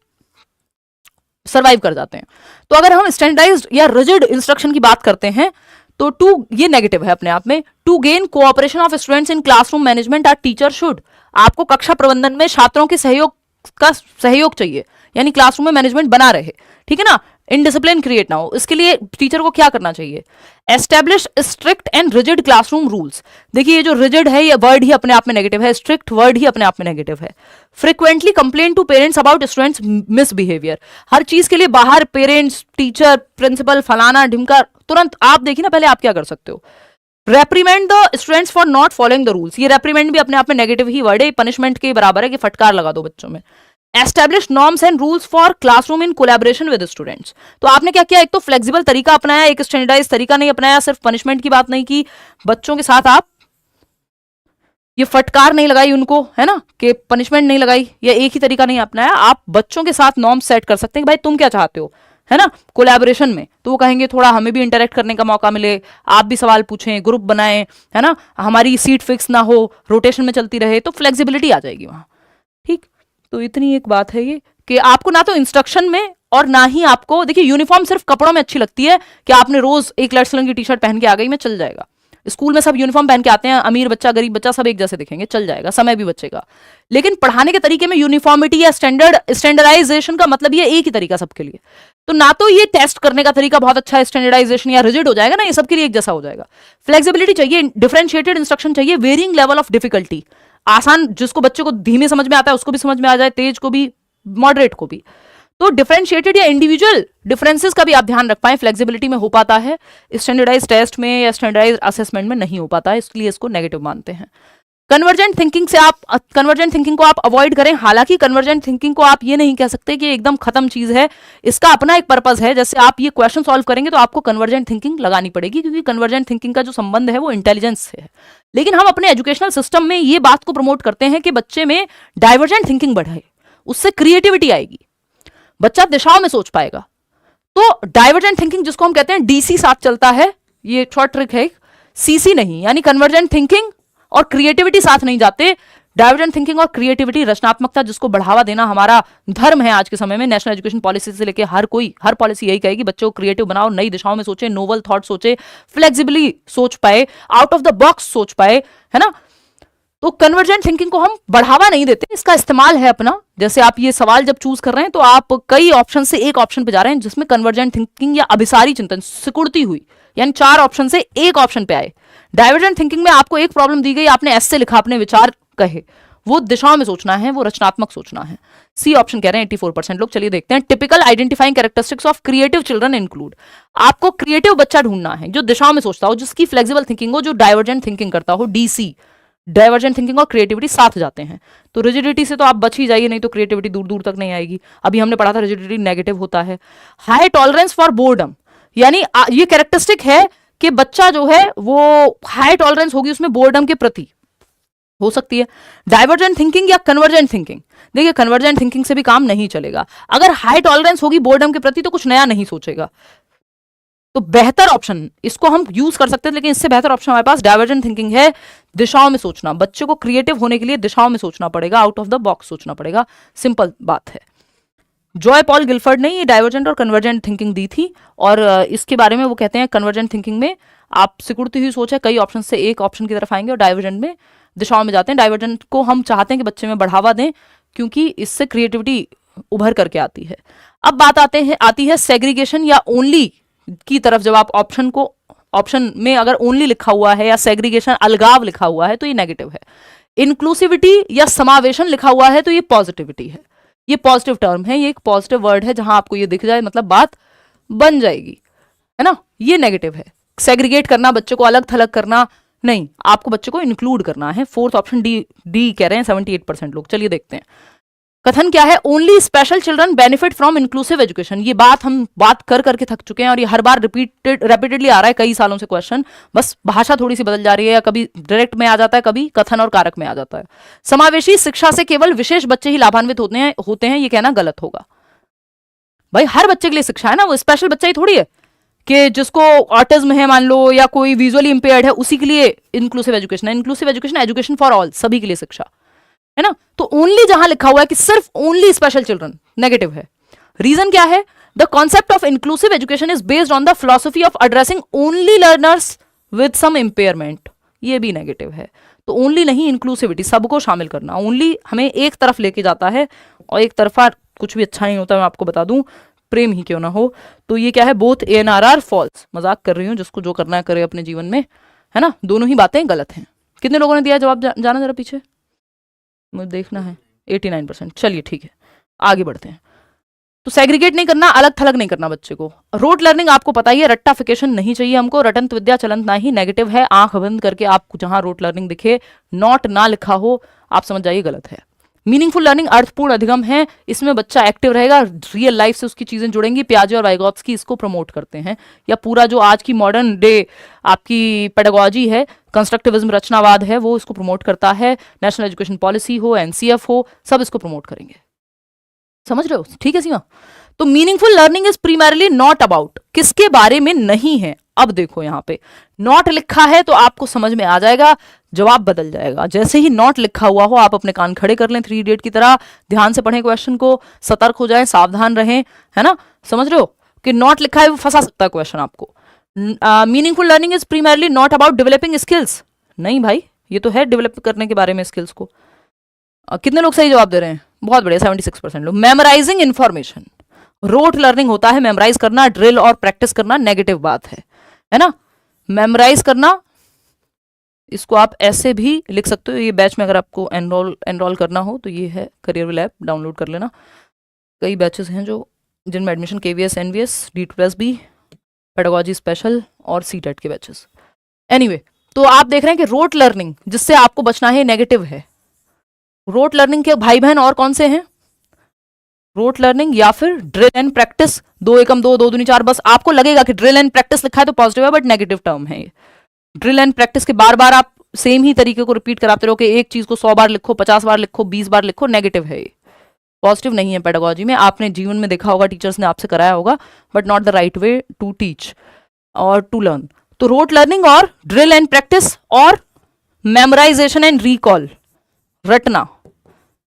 सर्वाइव कर जाते हैं। तो अगर हम स्टैंडर्डाइज्ड या रिजिड इंस्ट्रक्शन की बात करते हैं तो ये नेगेटिव है अपने आप में। To gain cooperation of students in classroom management are teacher should, आपको कक्षा प्रबंधन में छात्रों के सहयोग चाहिए, यानी क्लासरूम में मैनेजमेंट बना रहे, ठीक है ना, इनडिसिप्लिन क्रिएट ना हो। इसके लिए टीचर को क्या करना चाहिए? Establish strict and rigid classroom rules. देखिए, ये जो रिजिड है ये वर्ड ही अपने आप में नेगेटिव है, स्ट्रिक्ट वर्ड ही अपने आप में नेगेटिव है। Frequently complain to parents about students misbehaviour, हर चीज के लिए बाहर पेरेंट्स, टीचर, प्रिंसिपल, फलाना ढिमका, तुरंत आप देखिए ना, पहले आप क्या कर सकते हो? रेप्रीमेंड the students for not following the rules. ये रेप्रीमेंड भी अपने आप में नेगेटिव ही वर्ड है, पनिशमेंट के बराबर है कि फटकार लगा दो बच्चों में। Establish norms and rules for classroom in collaboration with students. तो आपने क्या किया? एक तो फ्लेक्सिबल तरीका अपनाया, एक स्टैंडर्डाइज तरीका नहीं अपनाया, सिर्फ पनिशमेंट की बात नहीं की, बच्चों के साथ आप ये फटकार नहीं लगाई उनको, है ना, कि पनिशमेंट नहीं लगाई, या एक ही तरीका नहीं अपनाया। आप बच्चों के साथ नॉर्म सेट कर सकते हैं कि भाई तुम क्या चाहते हो, है ना, कोलैबोरेशन में। तो वो कहेंगे थोड़ा हमें भी इंटरेक्ट करने का मौका मिले, आप भी सवाल पूछें, ग्रुप बनाएं, है ना, हमारी सीट फिक्स ना हो, रोटेशन में चलती रहे, तो फ्लेक्सिबिलिटी आ जाएगी वहां। ठीक, तो इतनी एक बात है ये कि आपको ना तो इंस्ट्रक्शन में और ना ही आपको, देखिए यूनिफॉर्म सिर्फ कपड़ों में अच्छी लगती है कि आपने रोज एक लेट्सलन की टी शर्ट पहन के आ गई, मैं चल जाएगा। स्कूल में सब यूनिफॉर्म पहन के आते हैं, अमीर बच्चा गरीब बच्चा सब एक जैसे दिखेंगे, चल जाएगा, समय भी बचेगा। लेकिन पढ़ाने के तरीके में यूनिफॉर्मिटी या स्टैंडर्डाइजेशन का मतलब ये एक ही तरीका सबके लिए। तो ना तो ये टेस्ट करने का तरीका बहुत अच्छा है, स्टैंडर्डाइजेशन या रिजिड हो जाएगा ना, ये सबके लिए एक जैसा हो जाएगा। फ्लेक्सिबिलिटी चाहिए, डिफरेंशिएटेड इंस्ट्रक्शन चाहिए, वेरिंग लेवल ऑफ डिफिकल्टी। आसान जिसको बच्चे को धीमे समझ में आता है उसको भी समझ में आ जाए, तेज को भी, मॉडरेट को भी। तो डिफरेंशिएटेड या इंडिविजुअल डिफरेंसेस का भी आप ध्यान रख पाए, फ्लेक्सिबिलिटी में हो पाता है, स्टैंडर्डाइज टेस्ट में या स्टैंडर्डाइज असेसमेंट में नहीं हो पाता है, इसलिए इसको नेगेटिव मानते हैं। कन्वर्जेंट थिंकिंग से आप कन्वर्जेंट थिंकिंग को आप अवॉइड करें। हालांकि कन्वर्जेंट थिंकिंग को आप ये नहीं कह सकते कि एकदम खत्म चीज है, इसका अपना एक पर्पस है। जैसे आप ये क्वेश्चन सॉल्व करेंगे तो आपको कन्वर्जेंट थिंकिंग लगानी पड़ेगी, क्योंकि कन्वर्जेंट थिंकिंग का जो संबंध है वो इंटेलिजेंस से है। लेकिन हम अपने एजुकेशनल सिस्टम में ये बात को प्रमोट करते हैं कि बच्चे में डाइवर्जेंट थिंकिंग बढ़े, उससे क्रिएटिविटी आएगी, बच्चा दिशाओं में सोच पाएगा। तो डाइवर्जेंट थिंकिंग जिसको हम कहते हैं डीसी साथ चलता है, ये शॉर्ट ट्रिक है, सीसी नहीं, यानी कन्वर्जेंट थिंकिंग और क्रिएटिविटी साथ नहीं जाते। डाइवर्जेंट थिंकिंग और क्रिएटिविटी, रचनात्मकता जिसको बढ़ावा देना हमारा धर्म है आज के समय में। नेशनल एजुकेशन पॉलिसी से लेके हर पॉलिसी यही कहेगी बच्चों को क्रिएटिव बनाओ, नई दिशाओं में सोचे, नोवल थॉट सोचे, फ्लेक्सिबली सोच पाए, आउट ऑफ द बॉक्स सोच पाए, है ना। तो कन्वर्जेंट थिंकिंग को हम बढ़ावा नहीं देते, इसका इस्तेमाल है अपना। जैसे आप ये सवाल जब चूज कर रहे हैं तो आप कई ऑप्शन से एक ऑप्शन पे जा रहे हैं जिसमें कन्वर्जेंट थिंकिंग या अभिसारी चिंतन सिकुड़ती हुई, यानी 4 ऑप्शन से एक ऑप्शन पे आए। डाइवर्जेंट थिंकिंग में आपको एक प्रॉब्लम दी गई, आपने ऐसे लिखा, अपने विचार कहे, वो दिशाओं में सोचना है, वो रचनात्मक सोचना है। सी ऑप्शन कह रहे हैं 84% लोग। चलिए देखते हैं। Typical identifying characteristics of creative children include. आपको क्रिएटिव बच्चा ढूंढना है जो दिशाओं में सोचता हो, जिसकी फ्लेक्सिबल थिंकिंग हो, जो डाइवर्जेंट थिंकिंग करता हो। डीसी, डाइवर्जेंट थिंकिंग और क्रिएटिविटी साथ जाते हैं। तो रिजिडिटी से तो आप बच ही जाइए, नहीं तो क्रिएटिविटी दूर दूर तक नहीं आएगी। अभी हमने पढ़ा था रिजिडिटी नेगेटिव होता है। हाई टॉलरेंस फॉर बोर्डम, यानी ये कैरेक्टरिस्टिक है कि बच्चा जो है वो हाई टॉलरेंस होगी उसमें बोर्डम के प्रति, हो सकती है। डाइवर्जेंट थिंकिंग या कन्वर्जेंट थिंकिंग, देखिए कन्वर्जेंट थिंकिंग से भी काम नहीं चलेगा। अगर हाई टॉलरेंस होगी बोर्डम के प्रति तो कुछ नया नहीं सोचेगा। तो बेहतर ऑप्शन इसको हम यूज कर सकते हैं, लेकिन इससे बेहतर ऑप्शन हमारे पास डाइवर्जेंट थिंकिंग है। दिशाओं में सोचना, बच्चे को क्रिएटिव होने के लिए दिशाओं में सोचना पड़ेगा, आउट ऑफ द बॉक्स सोचना पड़ेगा। सिंपल बात है। जॉय पॉल गिलफर्ड ने ये डाइवर्जेंट और कन्वर्जेंट थिंकिंग दी थी, और इसके बारे में वो कहते हैं कन्वर्जेंट थिंकिंग में आप सिकुड़ती हुई सोच है, कई ऑप्शन से एक ऑप्शन की तरफ आएंगे, और डाइवर्जेंट में दिशाओं में जाते हैं। डाइवर्जेंट को हम चाहते हैं कि बच्चे में बढ़ावा दें, क्योंकि इससे क्रिएटिविटी उभर करके आती है। अब बात आती है सेग्रीगेशन या ओनली की तरफ। जब आप ऑप्शन में अगर ओनली लिखा हुआ है या सेग्रीगेशन अलगाव लिखा हुआ है तो ये नेगेटिव है। इंक्लूसिविटी या समावेशन लिखा हुआ है तो ये पॉजिटिविटी है। ये पॉजिटिव टर्म है, ये एक पॉजिटिव वर्ड है। जहां आपको ये दिख जाए मतलब बात बन जाएगी, है ना। ये नेगेटिव है। सेग्रीगेट करना, बच्चे को अलग थलग करना नहीं, आपको बच्चे को इंक्लूड करना है। फोर्थ ऑप्शन डी कह रहे हैं 78% लोग। चलिए देखते हैं कथन क्या है। Only special children benefit from inclusive education. ये बात हम करके थक चुके हैं, और ये हर बार रिपीटेडली आ रहा है कई सालों से क्वेश्चन। बस भाषा थोड़ी सी बदल जा रही है, या कभी डायरेक्ट में आ जाता है, कभी कथन और कारक में आ जाता है। समावेशी शिक्षा से केवल विशेष बच्चे ही लाभान्वित होते हैं, ये कहना गलत होगा। भाई हर बच्चे के लिए शिक्षा है ना, वो स्पेशल बच्चा ही थोड़ी है कि जिसको ऑटिज्म है मान लो, या कोई विजुअली इंपेयर्ड है, उसी के लिए इंक्लूसिव एजुकेशन है। Inclusive education education for all, सभी के लिए शिक्षा है ना। तो ओनली जहां लिखा हुआ है कि सिर्फ ओनली स्पेशल चिल्ड्रन, नेगेटिव है। रीजन क्या है? The concept of inclusive education is based on the philosophy of addressing only learners with some impairment. ये भी नेगेटिव है। तो ओनली नहीं, इंक्लूसिविटी, सबको शामिल करना। ओनली हमें एक तरफ लेके जाता है, और एक तरफा कुछ भी अच्छा नहीं होता, मैं आपको बता दूं, प्रेम ही क्यों ना हो। तो ये क्या है? Both ANR false. मजाक कर रही हूं, जिसको जो करना है करे अपने जीवन में, है ना। दोनों ही बातें गलत हैं। कितने लोगों ने दिया जवाब? जाना जरा पीछे, मुझे देखना है। 89%। चलिए ठीक है, आगे बढ़ते हैं। तो सेग्रीगेट नहीं करना, अलग थलग नहीं करना बच्चे को। रोट लर्निंग आपको पता ही है, रट्टाफिकेशन नहीं चाहिए हमको। रटंत विद्या चलंत ना ही, नेगेटिव है। आंख बंद करके आप जहां रोट लर्निंग दिखे, नॉट ना लिखा हो, आप समझ जाइए गलत है। मीनिंगफुल लर्निंग अर्थपूर्ण अधिगम है, इसमें बच्चा एक्टिव रहेगा, रियल लाइफ से उसकी चीजें जुड़ेंगी। पियाजे और वाइगोत्स्की इसको प्रमोट करते हैं, या पूरा जो आज की मॉडर्न डे आपकी पेडागोजी है, कंस्ट्रक्टिविज्म रचनावाद है, वो इसको प्रमोट करता है। नेशनल एजुकेशन पॉलिसी हो, NCF हो, सब इसको प्रमोट करेंगे। समझ रहे हो? ठीक है सीमा। तो meaningful learning is primarily not about, किसके बारे में नहीं है। अब देखो यहां पे नॉट लिखा है तो आपको समझ में आ जाएगा, जवाब बदल जाएगा। जैसे ही नॉट लिखा हुआ हो, आप अपने कान खड़े कर लें 3 इडियट की तरह, ध्यान से पढ़ें क्वेश्चन को, सतर्क हो जाएं, सावधान रहें, है ना। समझ रहे हो कि नॉट लिखा है वो फंसा सकता है क्वेश्चन आपको। Meaningful learning is primarily not about developing skills. नहीं भाई, ये तो है डेवलप करने के बारे में स्किल्स को। कितने लोग सही जवाब दे रहे हैं? बहुत बढ़िया, 76% लोग। मेमोराइजिंग इंफॉर्मेशन, रोट लर्निंग होता है मेमोराइज करना, ड्रिल और प्रैक्टिस करना नेगेटिव बात है ना। मेमोराइज करना, इसको आप ऐसे भी लिख सकते हो। ये बैच में अगर आपको एनरोल करना हो तो ये है करियर विल ऐप, डाउनलोड कर लेना। कई बैचेस हैं जो जिनमें admission KVS, NVS, D2+B, pedagogy special और CTET के बैचेस। एनीवे, तो आप देख रहे हैं कि रोट लर्निंग जिससे आपको बचना है नेगेटिव है। रोट लर्निंग के भाई बहन और कौन से हैं? रोट लर्निंग या फिर ड्रिल एंड प्रैक्टिस। 2 एकम 2, 2 दूनी 4। बस आपको लगेगा कि ड्रिल एंड प्रैक्टिस लिखा है तो पॉजिटिव है, बट नेगेटिव टर्म है ये। ड्रिल एंड प्रैक्टिस के बार बार आप सेम ही तरीके को रिपीट कराते रहो कि एक चीज को 100 बार लिखो, 50 बार लिखो, 20 बार लिखो, नेगेटिव है ये, पॉजिटिव नहीं है पेडागोजी में। आपने जीवन में देखा होगा, टीचर्स ने आपसे कराया होगा, but not the right way to teach और टू लर्न। तो रोट लर्निंग और ड्रिल एंड प्रैक्टिस और मेमोराइजेशन एंड रिकॉल, रटना,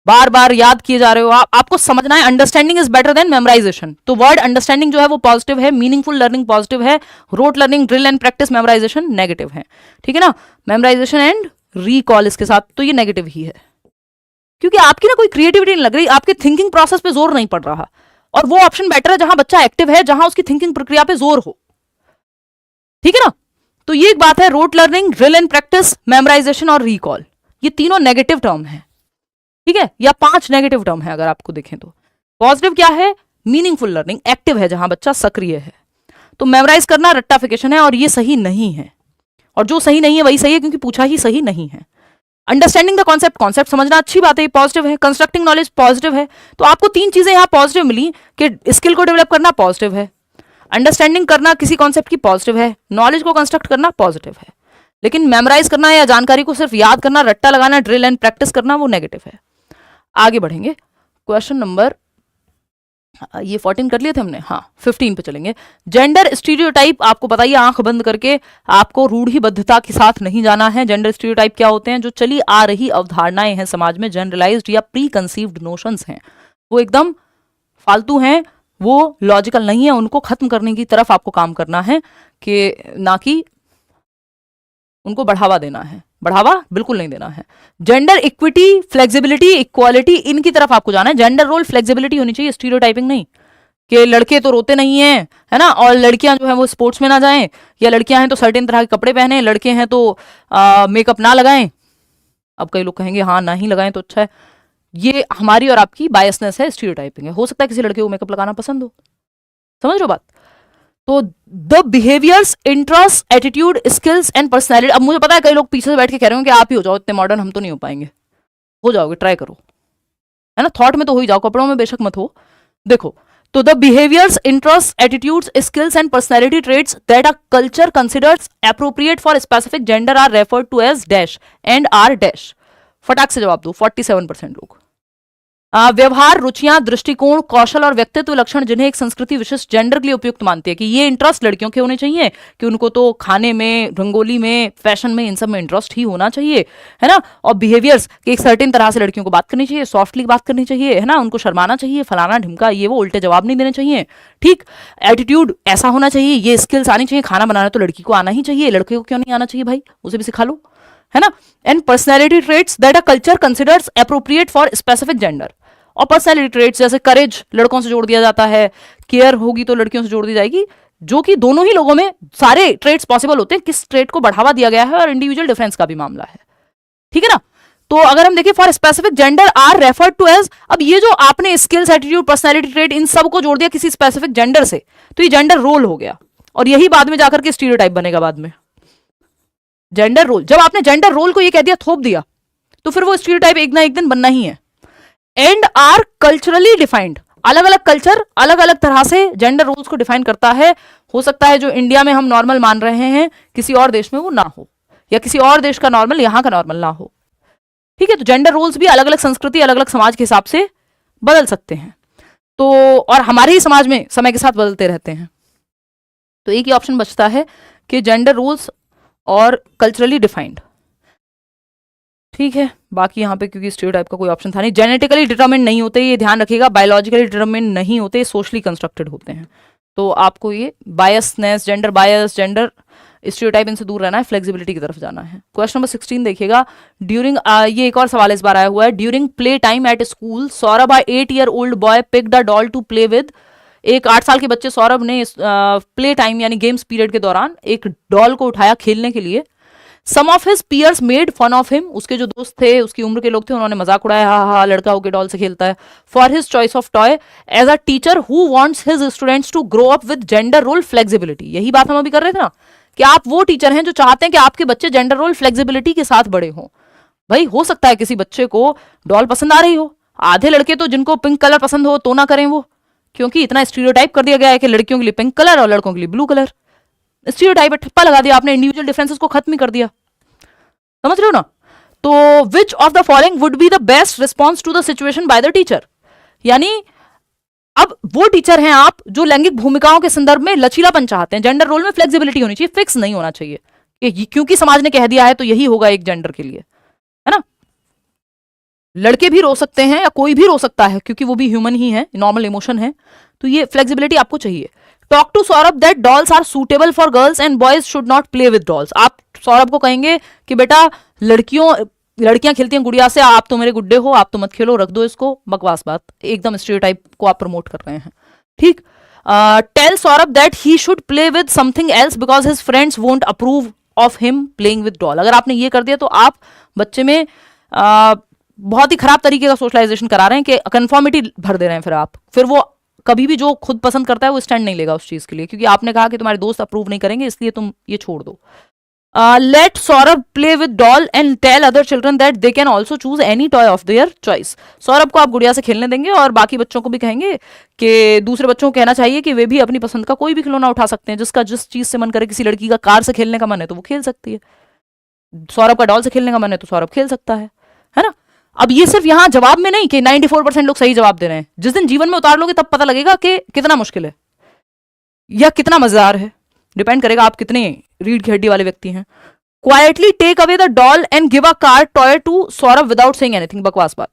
बार बार याद किए जा रहे हो आपको समझना है। Understanding is better than memorisation. तो वर्ड अंडरस्टैंडिंग जो है वो पॉजिटिव है, मीनिंगफुल लर्निंग पॉजिटिव है, rote learning, drill and practice, memorisation negative है। ठीक है ना। मेमोराइजेशन एंड रिकॉल इसके साथ, तो ये नेगेटिव ही है, क्योंकि आपकी ना कोई क्रिएटिविटी नहीं लग रही, आपके थिंकिंग प्रोसेस पे जोर नहीं पड़ रहा। और वो ऑप्शन बेटर है जहां बच्चा एक्टिव है, जहां उसकी थिंकिंग प्रक्रिया पे जोर हो। ठीक है ना। तो ये एक बात है, rote learning, drill and practice, memorisation और रिकॉल, ये तीनों नेगेटिव टर्म है। ठीक है, या 5 नेगेटिव टर्म है अगर आपको देखें तो। पॉजिटिव क्या है? मीनिंगफुल लर्निंग, एक्टिव है, जहां बच्चा सक्रिय है। तो मेमोराइज करना रट्टाफिकेशन है और ये सही नहीं है, और जो सही नहीं है वही सही है क्योंकि पूछा ही सही नहीं है। अंडरस्टैंडिंग द कॉन्सेप्ट, कॉन्सेप्ट समझना अच्छी बात है, पॉजिटिव है। कंस्ट्रक्टिंग नॉलेज पॉजिटिव है। तो आपको 3 चीजें यहां पॉजिटिव मिली कि स्किल को डेवलप करना पॉजिटिव है, अंडरस्टैंडिंग करना किसी कॉन्सेप्ट की पॉजिटिव है, नॉलेज को कंस्ट्रक्ट करना पॉजिटिव है। लेकिन मेमोराइज करना या जानकारी को सिर्फ याद करना, रट्टा लगाना, ड्रिल एंड प्रैक्टिस करना, वो नेगेटिव है। आगे बढ़ेंगे, क्वेश्चन नंबर ये 14 कर लिए थे हमने, हाँ 15 पे चलेंगे। जेंडर स्टीरियोटाइप, आपको बताइए आंख बंद करके, आपको रूढ़िबद्धता के साथ नहीं जाना है। जेंडर स्टीरियोटाइप क्या होते हैं? जो चली आ रही अवधारणाएं हैं समाज में, जनरलाइज्ड या प्री कंसीव्ड नोशंस हैं, वो एकदम फालतू हैं, वो लॉजिकल नहीं है। उनको खत्म करने की तरफ आपको काम करना है, कि ना कि उनको बढ़ावा देना है। बढ़ावा बिल्कुल नहीं देना है। जेंडर इक्विटी, फ्लेक्सिबिलिटी, इक्वालिटी, इनकी तरफ आपको जाना है। जेंडर रोल फ्लेक्सिबिलिटी होनी चाहिए, स्टीरियोटाइपिंग नहीं कि लड़के तो रोते नहीं हैं, है ना, और लड़कियां जो है वो स्पोर्ट्स में ना जाएं, या लड़कियां हैं तो सर्टेन तरह के कपड़े पहने, लड़के हैं तो मेकअप ना लगाएं। अब कई लोग कहेंगे हाँ ना ही लगाएं तो अच्छा है। ये हमारी और आपकी बायसनेस है, स्टीरियोटाइपिंग है। हो सकता है किसी लड़के को मेकअप लगाना पसंद हो, समझ रहे हो बात। तो the behaviours, interest, attitude, skills and personality. अब मुझे पता है कई लोग पीछे से बैठ के कह रहे हो कि आप ही हो जाओ इतने मॉडर्न, हम तो नहीं हो पाएंगे। हो जाओगे, ट्राई करो, है ना, थॉट में तो हो ही जाओ, कपड़ों में बेशक मत हो। देखो, तो the behaviours, interest, attitudes, skills and personality traits that are culture considers appropriate for specific gender are referred to as dash and are dash. फटाक से जवाब दो, 47% लोग। व्यवहार, रुचियां, दृष्टिकोण, कौशल और व्यक्तित्व लक्षण जिन्हें एक संस्कृति विशिष्ट जेंडर के लिए उपयुक्त मानती है, कि ये इंटरेस्ट लड़कियों के होने चाहिए, कि उनको तो खाने में, रंगोली में, फैशन में, इन सब में इंटरेस्ट ही होना चाहिए, है ना। और बिहेवियर्स, कि एक सर्टेन तरह से लड़कियों को बात करनी चाहिए, सॉफ्टली बात करनी चाहिए, है ना, उनको शर्माना चाहिए, फलाना ढिमका, ये वो उल्टे जवाब नहीं देने चाहिए, ठीक। एटीट्यूड ऐसा होना चाहिए, ये स्किल्स आनी चाहिए, खाना बनाना तो लड़की को आना ही चाहिए, लड़के को क्यों नहीं आना चाहिए भाई, उसे भी सिखा लो, है ना। And personality traits that are culture considers appropriate for specific gender. और पर्सनैलिटी ट्रेट्स जैसे करेज लड़कों से जोड़ दिया जाता है, केयर होगी तो लड़कियों से जोड़ दी जाएगी, जो कि दोनों ही लोगों में सारे ट्रेट्स पॉसिबल होते हैं। किस ट्रेट को बढ़ावा दिया गया है और इंडिविजुअल डिफरेंस का भी मामला है, ठीक है ना। तो अगर हम देखें for specific gender are referred to as, अब ये जो आपने स्किल्स, एटीट्यूड, पर्सनैलिटी ट्रेट, इन सब को जोड़ दिया किसी स्पेसिफिक जेंडर से, तो ये जेंडर रोल हो गया, और यही बाद में जाकर के स्टीरियोटाइप बनेगा बाद में। जेंडर रोल, जब आपने जेंडर रोल को ये कह दिया, थोप दिया, तो फिर वो स्टीरियोटाइप एक ना एक दिन बनना ही है। एंड आर कल्चरली डिफाइंड, अलग अलग कल्चर अलग अलग तरह से जेंडर रोल्स को डिफाइन करता है। हो सकता है जो इंडिया में हम नॉर्मल मान रहे हैं किसी और देश में वो ना हो, या किसी और देश का नॉर्मल यहां का नॉर्मल ना हो, ठीक है। तो जेंडर रोल्स भी अलग अलग संस्कृति, अलग अलग समाज के हिसाब से बदल सकते हैं। तो और हमारे ही समाज में समय के साथ बदलते रहते हैं। तो एक ही ऑप्शन बचता है कि जेंडर रोल्स और कल्चरली डिफाइंड, ठीक है। बाकी यहाँ पे क्योंकि स्टीरियोटाइप का कोई ऑप्शन था नहीं, जेनेटिकली डिटरमिन्ड नहीं होते, ये ध्यान रखिएगा, बायोलॉजिकली डिटरमिन्ड नहीं होते, सोशली कंस्ट्रक्टेड होते हैं। तो आपको ये biasness, gender bias, gender stereotype, इनसे दूर रहना है, फ्लेक्सिबिलिटी की तरफ जाना है। क्वेश्चन नंबर 16 देखिएगा। ड्यूरिंग, ये एक और सवाल इस बार आया हुआ है। During play time at school Saurabh, 8-year-old boy picked a doll to play with. एक 8 साल के बच्चे सौरभ ने प्ले टाइम यानी गेम्स पीरियड के दौरान एक डॉल को उठाया खेलने के लिए। Some of his peers made fun of him, उसके जो दोस्त थे, उसकी उम्र के लोग थे, उन्होंने मजाक उड़ाया, हा हा लड़का होके डॉल से खेलता है। For his choice of toy as a teacher who wants his students to grow up with gender role flexibility, यही बात हम अभी कर रहे थे ना, कि आप वो टीचर हैं जो चाहते हैं कि आपके बच्चे जेंडर रोल फ्लेक्सिबिलिटी के साथ बड़े हों। भाई हो सकता है किसी बच्चे को डॉल पसंद आ रही हो, आधे लड़के तो जिनको पिंक कलर पसंद हो तो ना करें वो, क्योंकि इतना स्टीरियोटाइप कर दिया गया है कि लड़कियों के लिए पिंक कलर और लड़कों के लिए ब्लू कलर। स्टीरियोटाइप पे ठप्पा लगा दिया आपने, इंडिविजुअल डिफरेंसेस को खत्म ही कर दिया, समझ रहे हो ना। तो which of the following would be the best response to the situation by the teacher, यानी अब वो टीचर हैं आप जो लैंगिक भूमिकाओं के संदर्भ में लचीलापन चाहते हैं, जेंडर रोल में फ्लेक्सिबिलिटी होनी चाहिए, फिक्स नहीं होना चाहिए, क्योंकि समाज ने कह दिया है तो यही होगा एक जेंडर के लिए, है ना। लड़के भी रो सकते हैं या कोई भी रो सकता है, क्योंकि वो भी ह्यूमन ही है, नॉर्मल इमोशन है, तो ये फ्लेक्सिबिलिटी आपको चाहिए। Talk to Saurabh that dolls are suitable for girls and boys should not play with dolls. आप सौरभ को कहेंगे कि बेटा लड़कियां खेलती हैं गुड़िया से, आप तो मेरे गुड्डे हो, आप तो मत खेलो, रख दो इसको, बकवास बात, एकदम स्टीरियोटाइप को आप प्रमोट कर रहे हैं, ठीक। Tell Saurabh that he should play with something else because his friends won't approve of him playing with doll. अगर आपने ये कर दिया तो आप बच्चे में बहुत ही खराब तरीके का सोशलाइजेशन करा रहे हैं कि कंफर्मिटी भर दे रहे हैं। फिर वो कभी भी जो खुद पसंद करता है वो स्टैंड नहीं लेगा उस चीज के लिए, क्योंकि आपने कहा कि तुम्हारे दोस्त अप्रूव नहीं करेंगे, इसलिए तुम ये छोड़ दो। Let Saurabh play with doll and tell other children that they can also choose any toy of their choice. Saurabh को आप गुड़िया से खेलने देंगे और बाकी बच्चों को भी कहेंगे कि दूसरे बच्चों को कहना चाहिए कि वे भी अपनी पसंद का कोई भी खिलौना उठा सकते हैं, जिसका जिस चीज से मन करे। किसी लड़की का कार से खेलने का मन है तो वो खेल सकती है, सौरभ का डॉल से खेलने का मन है तो सौरभ खेल सकता है ना। अब ये सिर्फ यहाँ जवाब में नहीं कि 94% लोग सही जवाब दे रहे हैं, जिस दिन जीवन में उतार लोगे तब पता लगेगा कि कितना मुश्किल है या कितना मजेदार है। डिपेंड करेगा आप कितने रीढ़ की हड्डी वाले व्यक्ति हैं। Quietly take away the doll and give a car toy to Saurabh without saying anything. बकवास बात,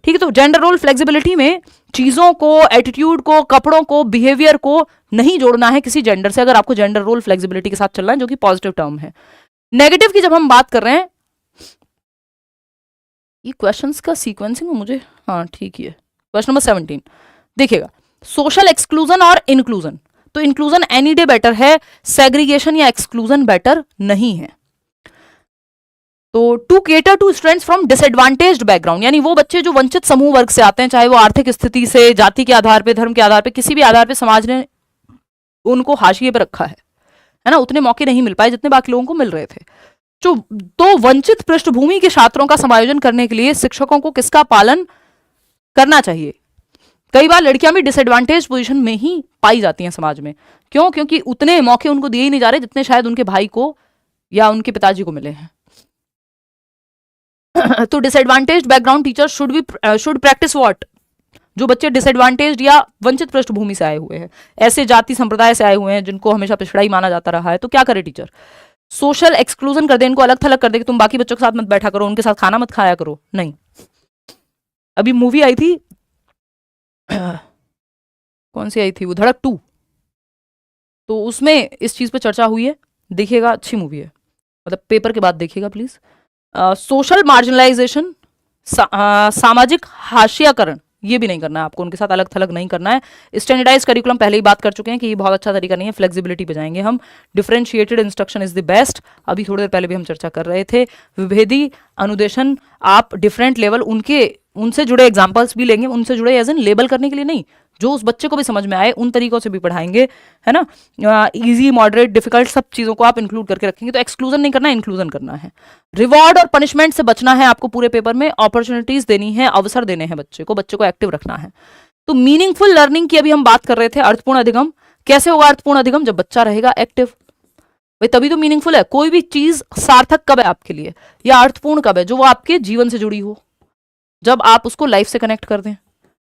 ठीक है। तो जेंडर रोल फ्लेक्सिबिलिटी में चीजों को, एटीट्यूड को, कपड़ों को, बिहेवियर को नहीं जोड़ना है किसी जेंडर से, अगर आपको जेंडर रोल फ्लेक्सिबिलिटी के साथ चलना है, जो कि पॉजिटिव टर्म है। नेगेटिव की जब हम बात कर रहे हैं, ये क्वेश्चंस का सीक्वेंसिंग मुझे, हाँ ठीक है। क्वेश्चन नंबर 17 देखिएगा, सोशल एक्सक्लूजन और इंक्लूजन। तो इंक्लूजन एनी डे बेटर है, सेग्रीगेशन या एक्सक्लूजन बेटर नहीं है। तो to cater to students from disadvantaged background, यानी वो बच्चे जो वंचित समूह वर्ग से आते हैं, चाहे वो आर्थिक स्थिति से, जाति के आधार पे, धर्म के आधार पे, किसी भी आधार पे समाज ने उनको हाशिए पे रखा है ना, उतने मौके नहीं मिल पाए जितने बाकी लोगों को मिल रहे थे। तो वंचित पृष्ठभूमि के छात्रों का समायोजन करने के लिए शिक्षकों को किसका पालन करना चाहिए? कई बार लड़कियां भी डिसएडवांटेज पोजीशन में ही पाई जाती हैं समाज में। क्यों? क्योंकि उतने मौके उनको दिए ही नहीं जा रहे जितने शायद उनके भाई को या उनके पिताजी को मिले हैं। तो disadvantage background teacher should practice what? जो बच्चे डिसएडवांटेज या वंचित पृष्ठभूमि से आए हुए हैं, ऐसे जाति संप्रदाय से आए हुए हैं जिनको हमेशा पिछड़ा ही माना जाता रहा है, तो क्या करे टीचर? सोशल एक्सक्लूजन कर दे, इनको अलग थलग कर दे कि तुम बाकी बच्चों के साथ मत बैठा करो, उनके साथ खाना मत खाया करो। नहीं, अभी मूवी आई थी कौन सी आई थी वो, धड़क 2, तो उसमें इस चीज पे चर्चा हुई है, देखिएगा, अच्छी मूवी है, मतलब पेपर के बाद देखिएगा प्लीज। सोशल मार्जिनलाइजेशन, सामाजिक हाशियाकरण, ये भी नहीं करना है आपको, उनके साथ अलग थलग नहीं करना है। स्टैंडर्डाइज करिकुलम पहले ही बात कर चुके हैं कि ये बहुत अच्छा तरीका नहीं है, फ्लेक्सिबिलिटी पे जाएंगे हम। Differentiated instruction is the best, अभी थोड़ी देर पहले भी हम चर्चा कर रहे थे। विभेदी अनुदेशन, आप डिफरेंट लेवल उनसे जुड़े एग्जाम्पल्स भी लेंगे, उनसे जुड़े एज इन लेबल करने के लिए नहीं, जो उस बच्चे को भी समझ में आए उन तरीकों से भी पढ़ाएंगे, है ना। इजी, मॉडरेट, डिफिकल्ट, सब चीज़ों को आप इंक्लूड करके रखेंगे। तो एक्सक्लूजन नहीं करना है, इंक्लूजन करना है। रिवॉर्ड और पनिशमेंट से बचना है आपको पूरे पेपर में, अपॉर्चुनिटीज देनी है, अवसर देने हैं बच्चे को एक्टिव रखना है। तो मीनिंगफुल लर्निंग की अभी हम बात कर रहे थे। अर्थपूर्ण अधिगम कैसे होगा? अर्थपूर्ण अधिगम जब बच्चा रहेगा एक्टिव, भाई तभी तो मीनिंगफुल है। कोई भी चीज सार्थक कब है आपके लिए, या अर्थपूर्ण कब है? जो वो आपके जीवन से जुड़ी हो, जब आप उसको लाइफ से कनेक्ट कर दें,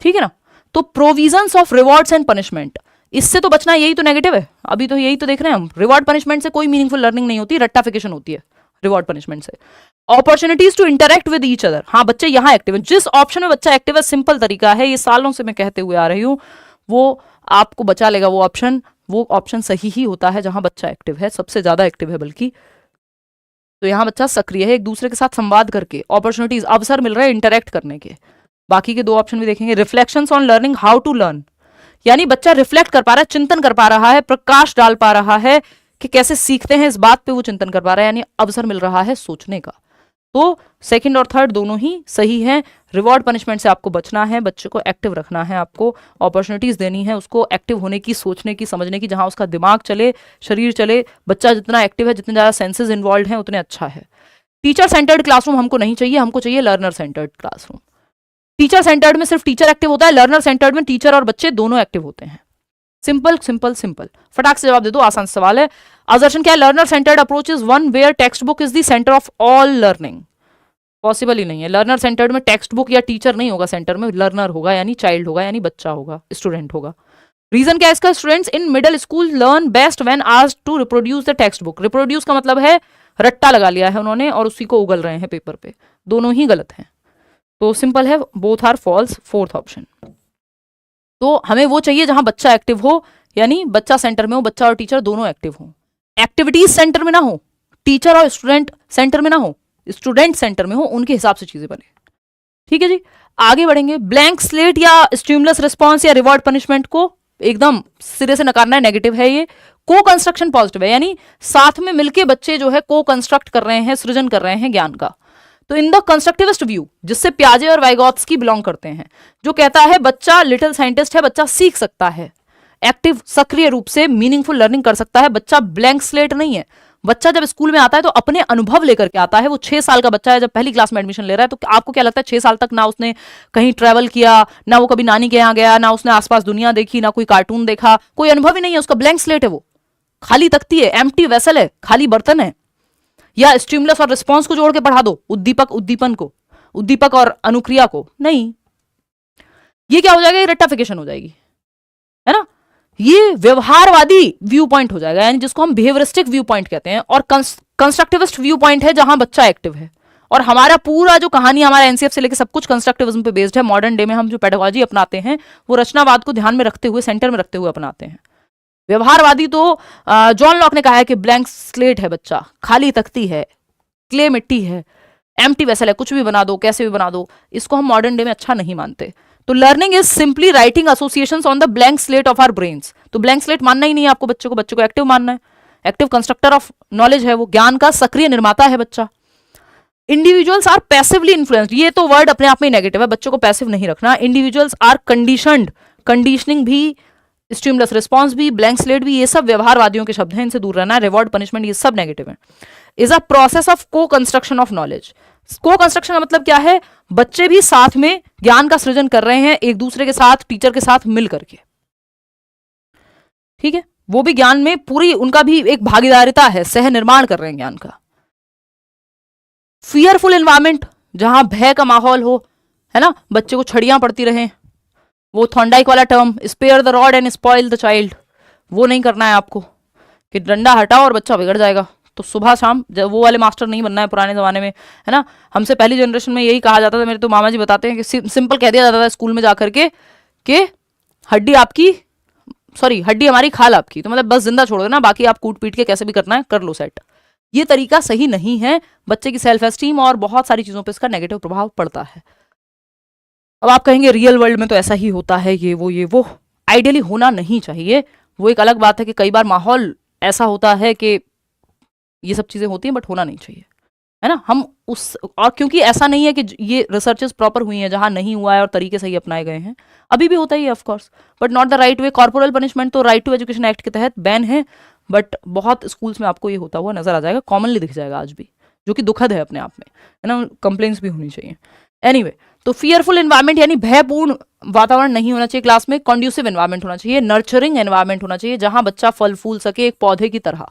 ठीक है ना। तो provisions of rewards and punishment, इससे तो बचना, यही तो नेगेटिव है। अभी तो यही तो देख रहे हैं हम, रिवॉर्ड पनिशमेंट से कोई मीनिंगफुल लर्निंग नहीं होती, रट्टाफिकेशन होती है रिवॉर्ड पनिशमेंट से। Opportunities to interact with each other, हाँ बच्चे यहाँ एक्टिव है, जिस ऑप्शन में बच्चा एक्टिव है, सिंपल तरीका है, ये सालों से मैं कहते हुए आ रही हूँ, वो आपको बचा लेगा। वो ऑप्शन सही ही होता है जहां बच्चा एक्टिव है, सबसे ज्यादा एक्टिव है बल्कि। तो यहाँ बच्चा सक्रिय है, एक दूसरे के साथ संवाद करके, अपॉर्चुनिटीज, अवसर मिल रहे हैं इंटरेक्ट करने के। बाकी के 2 ऑप्शन भी देखेंगे। Reflections on learning, how to learn, यानी बच्चा रिफ्लेक्ट कर पा रहा है, चिंतन कर पा रहा है, प्रकाश डाल पा रहा है कि कैसे सीखते हैं, इस बात पे वो चिंतन कर पा रहा है, यानी अवसर मिल रहा है सोचने का। तो सेकंड और थर्ड दोनों ही सही हैं। रिवॉर्ड पनिशमेंट से आपको बचना है, बच्चे को एक्टिव रखना है, आपको अपॉर्चुनिटीज देनी है उसको एक्टिव होने की, सोचने की, समझने की, जहां उसका दिमाग चले, शरीर चले। बच्चा जितना एक्टिव है, जितने ज्यादा सेंसेस इन्वॉल्व हैं, उतने अच्छा है। टीचर सेंटर्ड क्लासरूम हमको नहीं चाहिए, हमको चाहिए learner centred classroom. Teacher centred में सिर्फ टीचर एक्टिव होता है, लर्नर सेंटर्ड में टीचर और बच्चे दोनों एक्टिव होते हैं। सिंपल सिंपल सिंपल, फटाक से जवाब दे दो, आसान सवाल है। असर्शन क्या है? Learner centred approach is one where text book is the centre of all learning. Possible ही नहीं है। लर्नर सेंटर्ड में टेक्स्ट बुक या टीचर नहीं होगा सेंटर में, लर्नर होगा, यानी चाइल्ड होगा, यानी बच्चा होगा, स्टूडेंट होगा। रीजन क्या है इसका? Students in middle school learn best when asked to reproduce the textbook. Reproduce का मतलब है रट्टा लगा लिया है उन्होंने और उसी को उगल रहे हैं पेपर पे, दोनों ही गलत हैं। तो सिंपल है, both are false, fourth option. तो हमें वो चाहिए जहां बच्चा एक्टिव हो, यानी बच्चा सेंटर में हो, बच्चा और टीचर दोनों एक्टिव हो। एक्टिविटीज सेंटर में ना हो, टीचर और स्टूडेंट सेंटर में ना हो, स्टूडेंट सेंटर में हो, उनके हिसाब से चीजें बने। ठीक है जी, आगे बढ़ेंगे। ब्लैंक स्लेट या स्टिमुलस रिस्पॉन्स या रिवॉर्ड पनिशमेंट को एकदम सिरे से नकारना है, नेगेटिव है ये। को कंस्ट्रक्शन पॉजिटिव है, यानी साथ में मिलके बच्चे जो है को कंस्ट्रक्ट कर रहे हैं, सृजन कर रहे हैं ज्ञान का। तो इन द कंस्ट्रक्टिविस्ट व्यू, जिससे पियाजे और वाइगॉत्स्की बिलोंग करते हैं, जो कहता है बच्चा लिटिल साइंटिस्ट है, बच्चा सीख सकता है, एक्टिव सक्रिय रूप से मीनिंगफुल लर्निंग कर सकता है, बच्चा ब्लैंक स्लेट नहीं है। बच्चा जब स्कूल में आता है तो अपने अनुभव लेकर के आता है। वो 6 साल का बच्चा है, जब पहली क्लास में एडमिशन ले रहा है, तो आपको क्या लगता है 6 साल तक ना उसने कहीं ट्रेवल किया, ना वो कभी नानी के यहाँ गया, ना उसने आसपास दुनिया देखी, ना कोई कार्टून देखा, कोई अनुभव ही नहीं है, उसका ब्लैंक स्लेट है, वो खाली तख्ती है, एम्प्टी वेसल है, खाली बर्तन है। या स्टिमुलस और रिस्पॉन्स को जोड़ के पढ़ा दो, उद्दीपक उद्दीपन को, उद्दीपक और अनुक्रिया को, नहीं, ये क्या हो जाएगा, ये रट्टाफिकेशन हो जाएगी, है ना। ये व्यवहारवादी व्यू पॉइंट हो जाएगा, यानी जिसको हम बिहेवियरिस्टिक व्यू पॉइंट कहते हैं, और कंस्ट्रक्टिविस्ट व्यू पॉइंट है जहां बच्चा एक्टिव है। और हमारा पूरा जो कहानी, हमारा एनसीएफ से लेकर सब कुछ कंस्ट्रक्टिविज्म पे बेस्ड है। मॉडर्न डे में हम जो पेडागोजी अपनाते हैं वो रचनावाद को ध्यान में रखते हुए, सेंटर में रखते हुए अपनाते हैं। व्यवहारवादी तो जॉन लॉक ने कहा है कि ब्लैंक स्लेट है बच्चा, खाली तख्ती है, क्ले मिट्टी है, एम्प्टी वेसल है, कुछ भी बना दो, कैसे भी बना दो। इसको हम मॉडर्न डे में अच्छा नहीं मानते। तो learning is simply writing associations on the blank slate of our brains. तो ब्लैंक स्लेट मानना ही नहीं है आपको, बच्चे को एक्टिव मानना है। एक्टिव कंस्ट्रक्टर ऑफ नॉलेज है वो, ज्ञान का सक्रिय निर्माता है बच्चा। इंडिविजुअल्स आर पैसिवली इन्फ्लुएंस्ड, ये तो वर्ड अपने आप में नेगेटिव है, बच्चों को पैसिव नहीं रखना। इंडिविजुअल्स आर कंडीशनड, कंडीशनिंग भी, स्टिमुलस रिस्पॉन्स भी, ब्लैंक स्लेट भी, ये सब व्यवहारवादियों के शब्द हैं, इनसे दूर रहना है। रिवॉर्ड पनिशमेंट ये सब नेगेटिव है। इज अ प्रोसेस ऑफ को कंस्ट्रक्शन ऑफ नॉलेज। को कंस्ट्रक्शन का मतलब क्या है, बच्चे भी साथ में ज्ञान का सृजन कर रहे हैं, एक दूसरे के साथ, टीचर के साथ मिल करके, ठीक है, वो भी ज्ञान में पूरी, उनका भी एक भागीदारिता है, सह निर्माण कर रहे हैं ज्ञान का। फियरफुल एनवायरमेंट, जहां भय का माहौल हो, है ना, बच्चे को छड़ियां पड़ती रहें, वो थॉर्नडाइक वाला term, spare the rod and spoil the child, वो नहीं करना है आपको कि डंडा हटाओ और बच्चा बिगड़ जाएगा। तो सुबह शाम वो वाले मास्टर नहीं बनना है पुराने जमाने में, है ना। हमसे पहली जनरेशन में यही कहा जाता था, मेरे तो मामा जी बताते हैं कि सिंपल कह दिया जाता था स्कूल में जाकर के कि हड्डी आपकी, सॉरी हड्डी हमारी, खाल आपकी, तो मतलब बस जिंदा छोड़ देना, बाकी आप कूट पीट के कैसे भी करना है कर लो सेट। ये तरीका सही नहीं है, बच्चे की सेल्फ एस्टीम और बहुत सारी चीजों पर इसका नेगेटिव प्रभाव पड़ता है। अब आप कहेंगे रियल वर्ल्ड में तो ऐसा ही होता है, ये वो आइडियली होना नहीं चाहिए। वो एक अलग बात है कि कई बार माहौल ऐसा होता है कि ये सब चीजें होती हैं, बट होना नहीं चाहिए, है ना। हम उस, और क्योंकि ऐसा नहीं है कि ये रिसर्चेस प्रॉपर हुई हैं जहां नहीं हुआ है और तरीके सही अपनाए गए हैं, अभी भी होता ही है of course, but not the right way. Corporal punishment तो राइट टू एजुकेशन एक्ट के तहत बैन है, बट बहुत स्कूल्स में आपको ये होता हुआ नजर आ जाएगा, कॉमनली दिख जाएगा आज भी, जो कि दुखद है अपने आप में, है ना। कंप्लेंट्स भी होनी चाहिए। एनीवे, तो फियरफुल एनवायरमेंट यानी भयपूर्ण वातावरण नहीं होना चाहिए क्लास में, कॉन्ड्यूसिव एनवायरमेंट होना चाहिए, नर्चरिंग एनवायरमेंट होना चाहिए, जहां बच्चा फल फूल सके एक पौधे की तरह,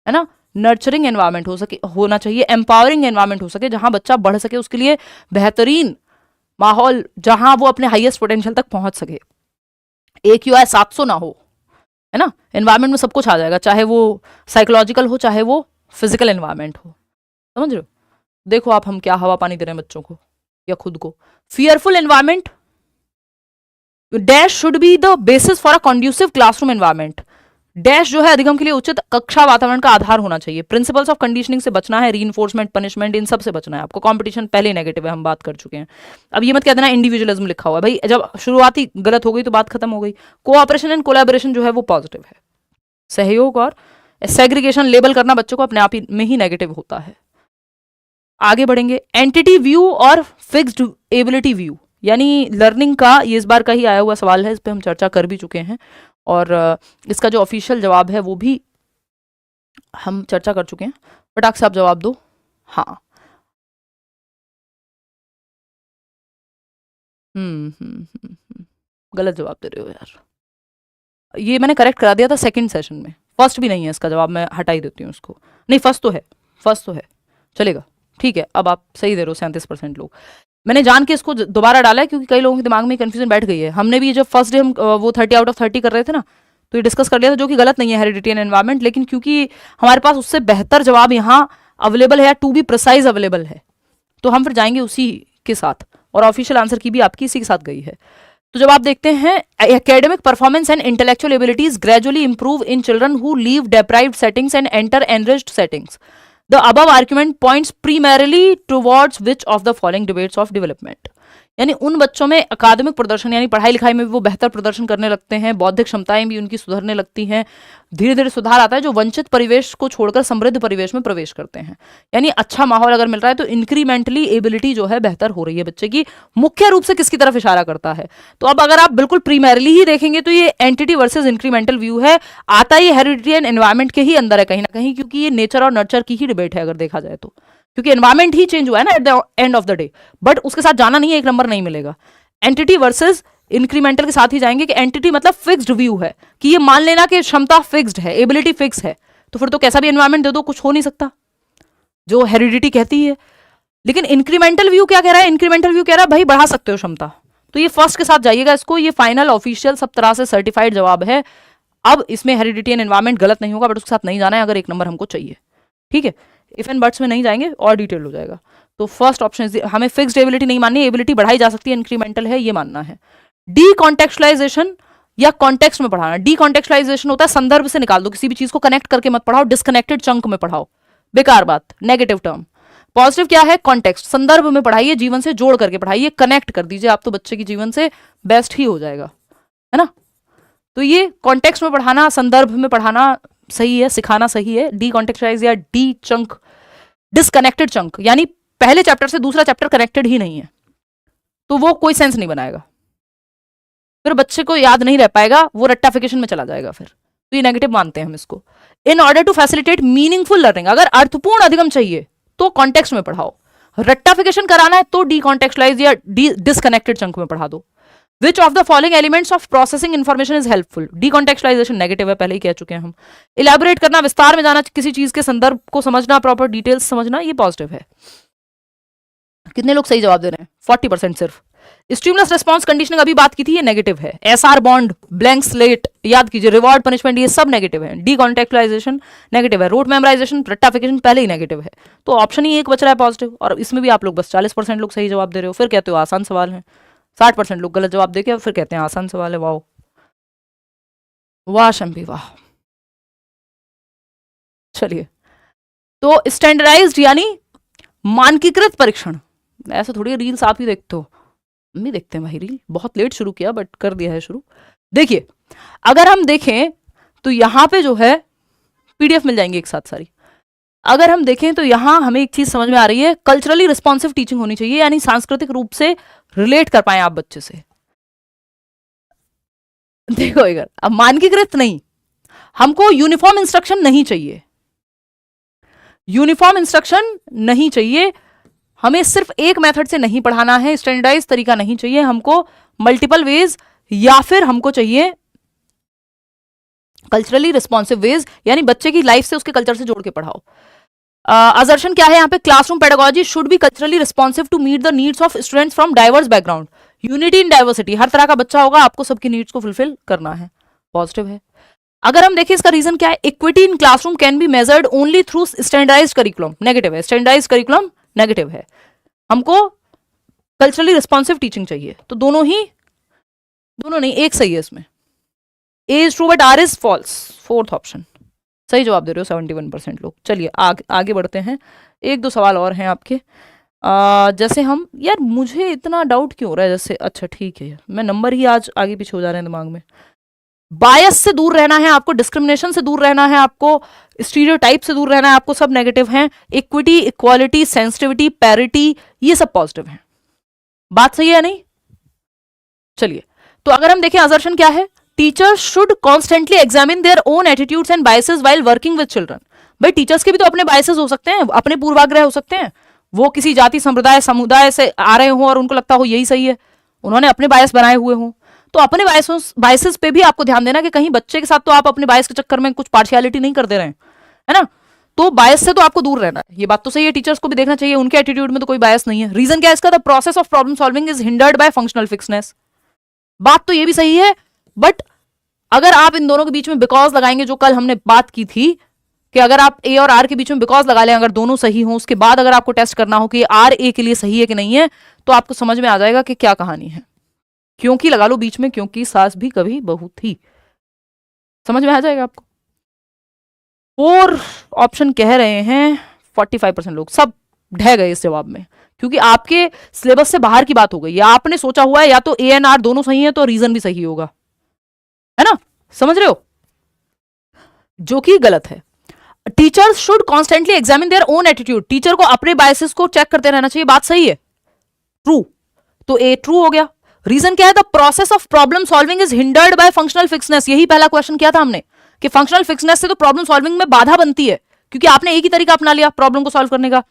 है ना। नर्चरिंग एनवायरमेंट होना चाहिए, एम्पावरिंग एनवायरमेंट हो सके, जहां बच्चा बढ़ सके, उसके लिए बेहतरीन माहौल, जहां वो अपने हाईएस्ट पोटेंशियल तक पहुंच सके। AQI 700 ना हो, है ना। एनवायरमेंट में सब कुछ आ जाएगा, चाहे वो साइकोलॉजिकल हो, चाहे वो फिजिकल एनवायरमेंट हो, समझ रहे हो। देखो आप हम क्या हवा पानी दे रहे हैं बच्चों को या खुद को। Fearful environment dash should be the basis for a conducive classroom environment. Dash जो है अधिगम के लिए उचित कक्षा वातावरण का आधार होना चाहिए। प्रिंसिपल्स ऑफ कंडीशनिंग से बचना है, रीइंफोर्समेंट, पनिशमेंट, इन सब से बचना है आपको। कंपटीशन पहले नेगेटिव है, हम बात कर चुके हैं। अब ये मत कह देना इंडिविजुअलिज्म लिखा हुआ है, भाई जब शुरुआत ही गलत हो गई तो बात खत्म हो गई। कोऑपरेशन एंड कोलैबोरेशन जो है वो पॉजिटिव है, सहयोग, और सेग्रीगेशन, लेबल करना बच्चों को अपने आप ही में ही नेगेटिव होता है। आगे बढ़ेंगे, एंटिटी व्यू और फिक्स्ड एबिलिटी व्यू, यानी लर्निंग का, ये इस बार का ही आया हुआ सवाल है, इस पर हम चर्चा कर भी चुके हैं, और इसका जो ऑफिशियल जवाब है वो भी हम चर्चा कर चुके हैं। फटाक से आप जवाब दो। हाँ, गलत जवाब दे रहे हो यार, ये मैंने करेक्ट करा दिया था सेकंड सेशन में, फर्स्ट भी नहीं है इसका जवाब, मैं हटा ही देती हूँ उसको। नहीं, फर्स्ट तो है, फर्स्ट तो है, चलेगा, ठीक है। अब आप सही दे रहे हो, 37% लोग। मैंने जान के इसको दोबारा डाला है क्योंकि कई लोगों के दिमाग में कंफ्यूजन बैठ गई है। हमने भी जब फर्स्ट डे हम वो 30 आउट ऑफ 30 कर रहे थे ना, तो ये डिस्कस कर लिया था, जो कि गलत नहीं है, हेरिडिटी एंड एनवायरमेंट, लेकिन क्योंकि हमारे पास उससे बेहतर जवाब यहाँ अवेलेबल है, टू बी प्रिसाइज अवेलेबल है, तो हम फिर जाएंगे उसी के साथ, और ऑफिशियल आंसर की भी आपकी इसी के साथ गई है। तो जब आप देखते हैं, academic performance and intellectual abilities gradually improve in children who leave deprived settings and enter enriched settings. The above argument points primarily towards which of the following debates of development, यानी उन बच्चों में अकादमिक प्रदर्शन यानी पढ़ाई लिखाई में भी वो बेहतर प्रदर्शन करने लगते हैं, बौद्धिक क्षमताएं भी उनकी सुधरने लगती हैं, धीरे धीरे सुधार आता है, जो वंचित परिवेश को छोड़कर समृद्ध परिवेश में प्रवेश करते हैं। यानी अच्छा माहौल अगर मिल रहा है तो इंक्रीमेंटली एबिलिटी जो है बेहतर हो रही है बच्चे की। मुख्य रूप से किसकी तरफ इशारा करता है? तो अब अगर आप बिल्कुल प्रीमैरली ही देखेंगे तो ये एंटिटी वर्सेज इंक्रीमेंटल व्यू है, आता ही हेरिडिटी एंड एनवायरमेंट के ही अंदर है कहीं ना कहीं, क्योंकि ये नेचर और नर्चर की ही डिबेट है अगर देखा जाए तो, क्योंकि एनवायरमेंट ही चेंज हुआ है ना at the end of the day. But उसके साथ जाना नहीं है, एक नंबर नहीं मिलेगा। एंटिटी वर्सेस इंक्रीमेंटल के साथ ही जाएंगे कि एंटिटी मतलब फिक्स्ड व्यू है, कि ये मान लेना कि क्षमता फिक्स्ड है, एबिलिटी फिक्स है, तो फिर तो कैसा भी एनवायरमेंट दे दो कुछ हो नहीं सकता, जो हेरिडिटी कहती है। लेकिन इंक्रीमेंटल व्यू क्या कह रहा है? इंक्रीमेंटल व्यू कह रहा है भाई बढ़ा सकते हो क्षमता। तो ये फर्स्ट के साथ जाइएगा इसको, ये फाइनल ऑफिशियल सब तरह से सर्टिफाइड जवाब है। अब इसमें हेरिडिटी एंड एनवायरमेंट गलत नहीं होगा, बट उसके साथ नहीं जाना है अगर एक नंबर हमको चाहिए। ठीक है, इफ एंड बट्स में नहीं जाएंगे और डिटेल हो जाएगा। तो फर्स्ट ऑप्शन हमें फिक्स्ड एबिलिटी नहीं माननी है, एबिलिटी बढ़ाई जा सकती है, इंक्रीमेंटल है ये मानना है। डी कॉन्टेक्चुअलाइजेशन या कॉन्टेक्स्ट में पढ़ाना। डी कॉन्टेक्चुअलाइजेशन होता है संदर्भ से निकाल दो, किसी भी चीज को कनेक्ट करके मत पढ़ाओ, डिस्कनेक्टेड चंक में पढ़ाओ, बेकार बात, नेगेटिव टर्म। पॉजिटिव क्या है? कॉन्टेक्स्ट, संदर्भ में पढ़ाइए, जीवन से जोड़ करके पढ़ाइए, कनेक्ट कर दीजिए आप, तो बच्चे की जीवन से बेस्ट ही हो जाएगा, है ना। तो ये कॉन्टेक्स्ट में पढ़ाना, संदर्भ में पढ़ाना सही है, सिखाना सही है। डी कॉन्टेक्चुअलाइज या डी चंक, डिसकनेक्टेड चंक, यानी पहले चैप्टर से दूसरा चैप्टर कनेक्टेड ही नहीं है, तो वो कोई सेंस नहीं बनाएगा, फिर बच्चे को याद नहीं रह पाएगा, वो रट्टाफिकेशन में चला जाएगा फिर, तो ये नेगेटिव मानते हैं हम इसको। In order to facilitate meaningful learning, अगर अर्थपूर्ण अधिगम चाहिए तो कॉन्टेक्स्ट में पढ़ाओ, रट्टाफिकेशन कराना है तो डी कॉन्टेक्चुअलाइज या डी डिसकनेक्टेड चंक में पढ़ा दो। Which of the following elements of processing information is helpful? Decontextualization negative है, पहले ही कह चुके हैं हम। इलैबोरेट करना, विस्तार में जाना, किसी चीज के संदर्भ को समझना, प्रॉपर डिटेल्स समझना, ये पॉजिटिव है। कितने लोग सही जवाब दे रहे हैं? 40% सिर्फ। स्टिमुलस रिस्पॉन्स कंडीशनिंग अभी बात की थी, ये नेगेटिव है। एसआर बॉन्ड, ब्लैंक स्लेट याद कीजिए, रिवॉर्ड पनिशमेंट, ये सब नेगेटिव है। डीकॉन्टेक्चुअलाइजेशन नेगेटिव है, रूट मेमोराइजेशन, रट्टाफिकेशन पहले ही नेगेटिव है, तो ऑप्शन ही एक बच रहा है पॉजिटिव, और इसमें भी आप लोग बस 40% लोग सही जवाब दे रहे हो, फिर कहते हो आसान सवाल है। 60% लोग गलत जवाब देके फिर कहते हैं आसान सवाल है। वाह वाह शम्पी वाह। चलिए, तो स्टैंडर्डाइज्ड यानी मानकीकृत परीक्षण, ऐसा थोड़ी रील्स आप ही देखते हो, हम भी देखते हैं भाई रील, बहुत लेट शुरू किया बट कर दिया है शुरू। देखिए, अगर हम देखें तो यहां पे जो है पीडीएफ मिल जाएंगे एक साथ सारी। अगर हम देखें तो यहां हमें एक चीज समझ में आ रही है, कल्चरली रिस्पॉन्सिव टीचिंग होनी चाहिए, यानी सांस्कृतिक रूप से रिलेट कर पाए आप बच्चे से। देखो इधर, अब मानकीकृत नहीं, हमको यूनिफॉर्म इंस्ट्रक्शन नहीं चाहिए, यूनिफॉर्म इंस्ट्रक्शन नहीं चाहिए, हमें सिर्फ एक मेथड से नहीं पढ़ाना है, स्टैंडर्डाइज तरीका नहीं चाहिए हमको, मल्टीपल वेज, या फिर हमको चाहिए कल्चरली रिस्पॉन्सिव वेज, यानी बच्चे की लाइफ से उसके कल्चर से जोड़ के पढ़ाओ। असर्शन क्या है यहाँ पे? Classroom pedagogy should be culturally responsive to meet the needs of students from diverse background, unity in diversity, हर तरह का बच्चा होगा, आपको सबकी नीड्स को फुलफिल करना है, पॉजिटिव है। अगर हम देखें इसका रीजन क्या है, equity in classroom can be measured only through standardised curriculum, negative है, स्टैंडर्डाइज्ड करिकुलम नेगेटिव है, हमको कल्चरली रिस्पॉन्सिव टीचिंग चाहिए, तो दोनों नहीं, एक सही है इसमें, A is true but R is false, fourth option सही जवाब दे रहे हो 71% लोग। चलिए आगे बढ़ते हैं, एक दो सवाल और हैं आपके। जैसे हम, यार मुझे इतना डाउट क्यों हो रहा है, जैसे अच्छा ठीक है, मैं नंबर ही आज आगे पीछे हो जा रहे हैं दिमाग में। बायस से दूर रहना है आपको, डिस्क्रिमिनेशन से दूर रहना है आपको, स्टीरियोटाइप से दूर रहना है आपको, सब नेगेटिव हैं। इक्विटी, इक्वालिटी, सेंसिटिविटी, पैरिटी, ये सब पॉजिटिव हैं। बात सही है नहीं? चलिए, तो अगर हम देखें असर्शन क्या है, teachers should constantly examine their own attitudes and biases while working with children. भाई टीचर्स के भी तो अपने बायसेस हो सकते हैं, अपने पूर्वाग्रह हो सकते हैं, वो किसी जाति संप्रदाय समुदाय से आ रहे हों और उनको लगता हो यही सही है, उन्होंने अपने बायस बनाए हुए हों, तो अपने बायसेस पे भी आपको ध्यान देना कि कहीं बच्चे के साथ तो आप अपने बायस के चक्कर में कुछ पार्शियलिटी नहीं कर दे रहे हैं, है ना। तो बायस से तो आपको दूर रहना है, ये बात तो सही है, टीचर्स को भी देखना चाहिए उनके एटीट्यूड में तो कोई बायस नहीं है। रीजन क्या है इसका? The process of problem solving is hindered by functional fixedness, बात तो ये भी सही है, बट अगर आप इन दोनों के बीच में बिकॉज लगाएंगे, जो कल हमने बात की थी कि अगर आप ए और आर के बीच में बिकॉज लगा लें, अगर दोनों सही हों, उसके बाद अगर आपको टेस्ट करना हो कि आर ए के लिए सही है कि नहीं है, तो आपको समझ में आ जाएगा कि क्या कहानी है। क्योंकि लगा लो बीच में, क्योंकि सास भी कभी बहू थी, समझ में आ जाएगा आपको। 4 ऑप्शन कह रहे हैं 45% लोग, सब ढह गए इस जवाब में, क्योंकि आपके सिलेबस से बाहर की बात हो गई, या आपने सोचा हुआ है या तो ए एंड आर दोनों सही है तो रीजन भी सही होगा, है ना, समझ रहे हो, जो कि गलत है। Teachers should constantly examine their own attitude, teacher को अपने बायसेस को चेक करते रहना चाहिए, बात सही है, ट्रू, तो ए ट्रू हो गया। रीजन क्या है, the process of problem solving is hindered by functional fixedness, यही पहला क्वेश्चन किया था हमने कि फंक्शनल फिक्सनेस से तो प्रॉब्लम सॉल्विंग में बाधा बनती है, क्योंकि आपने एक ही तरीका अपना लिया प्रॉब्लम को सॉल्व करने का,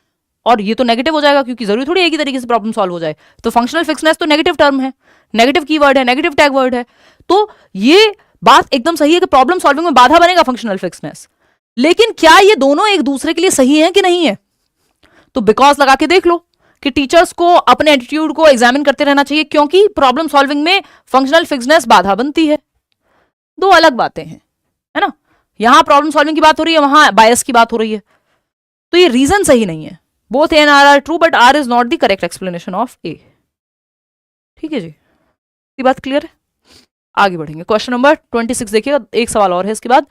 और ये तो नेगेटिव हो जाएगा क्योंकि जरूरी थोड़ी एक ही तरीके से प्रॉब्लम सॉल्व हो जाए, तो फंक्शनल फिक्सनेस तो नेगेटिव टर्म है, नेगेटिव कीवर्ड है, नेगेटिव टैग वर्ड है, तो ये बात एकदम सही है कि प्रॉब्लम सॉल्विंग में बाधा बनेगा फंक्शनल फिक्सनेस। लेकिन क्या ये दोनों एक दूसरे के लिए सही है कि नहीं है, तो बिकॉज लगा के देख लो कि टीचर्स को अपने एटीट्यूड को एग्जामिन करते रहना चाहिए, क्योंकि प्रॉब्लम सॉल्विंग में फंक्शनल फिक्सनेस बाधा बनती है, दो अलग बातें हैं, है ना, यहां प्रॉब्लम सॉल्विंग की बात हो रही है, वहां बायस की बात हो रही है, तो ये रीजन सही नहीं है। Both A and R are true but R is not the correct explanation of A. ठीक है जी, ये बात क्लियर है, आगे बढ़ेंगे। क्वेश्चन नंबर 26 देखिएगा, एक सवाल और है इसके बाद।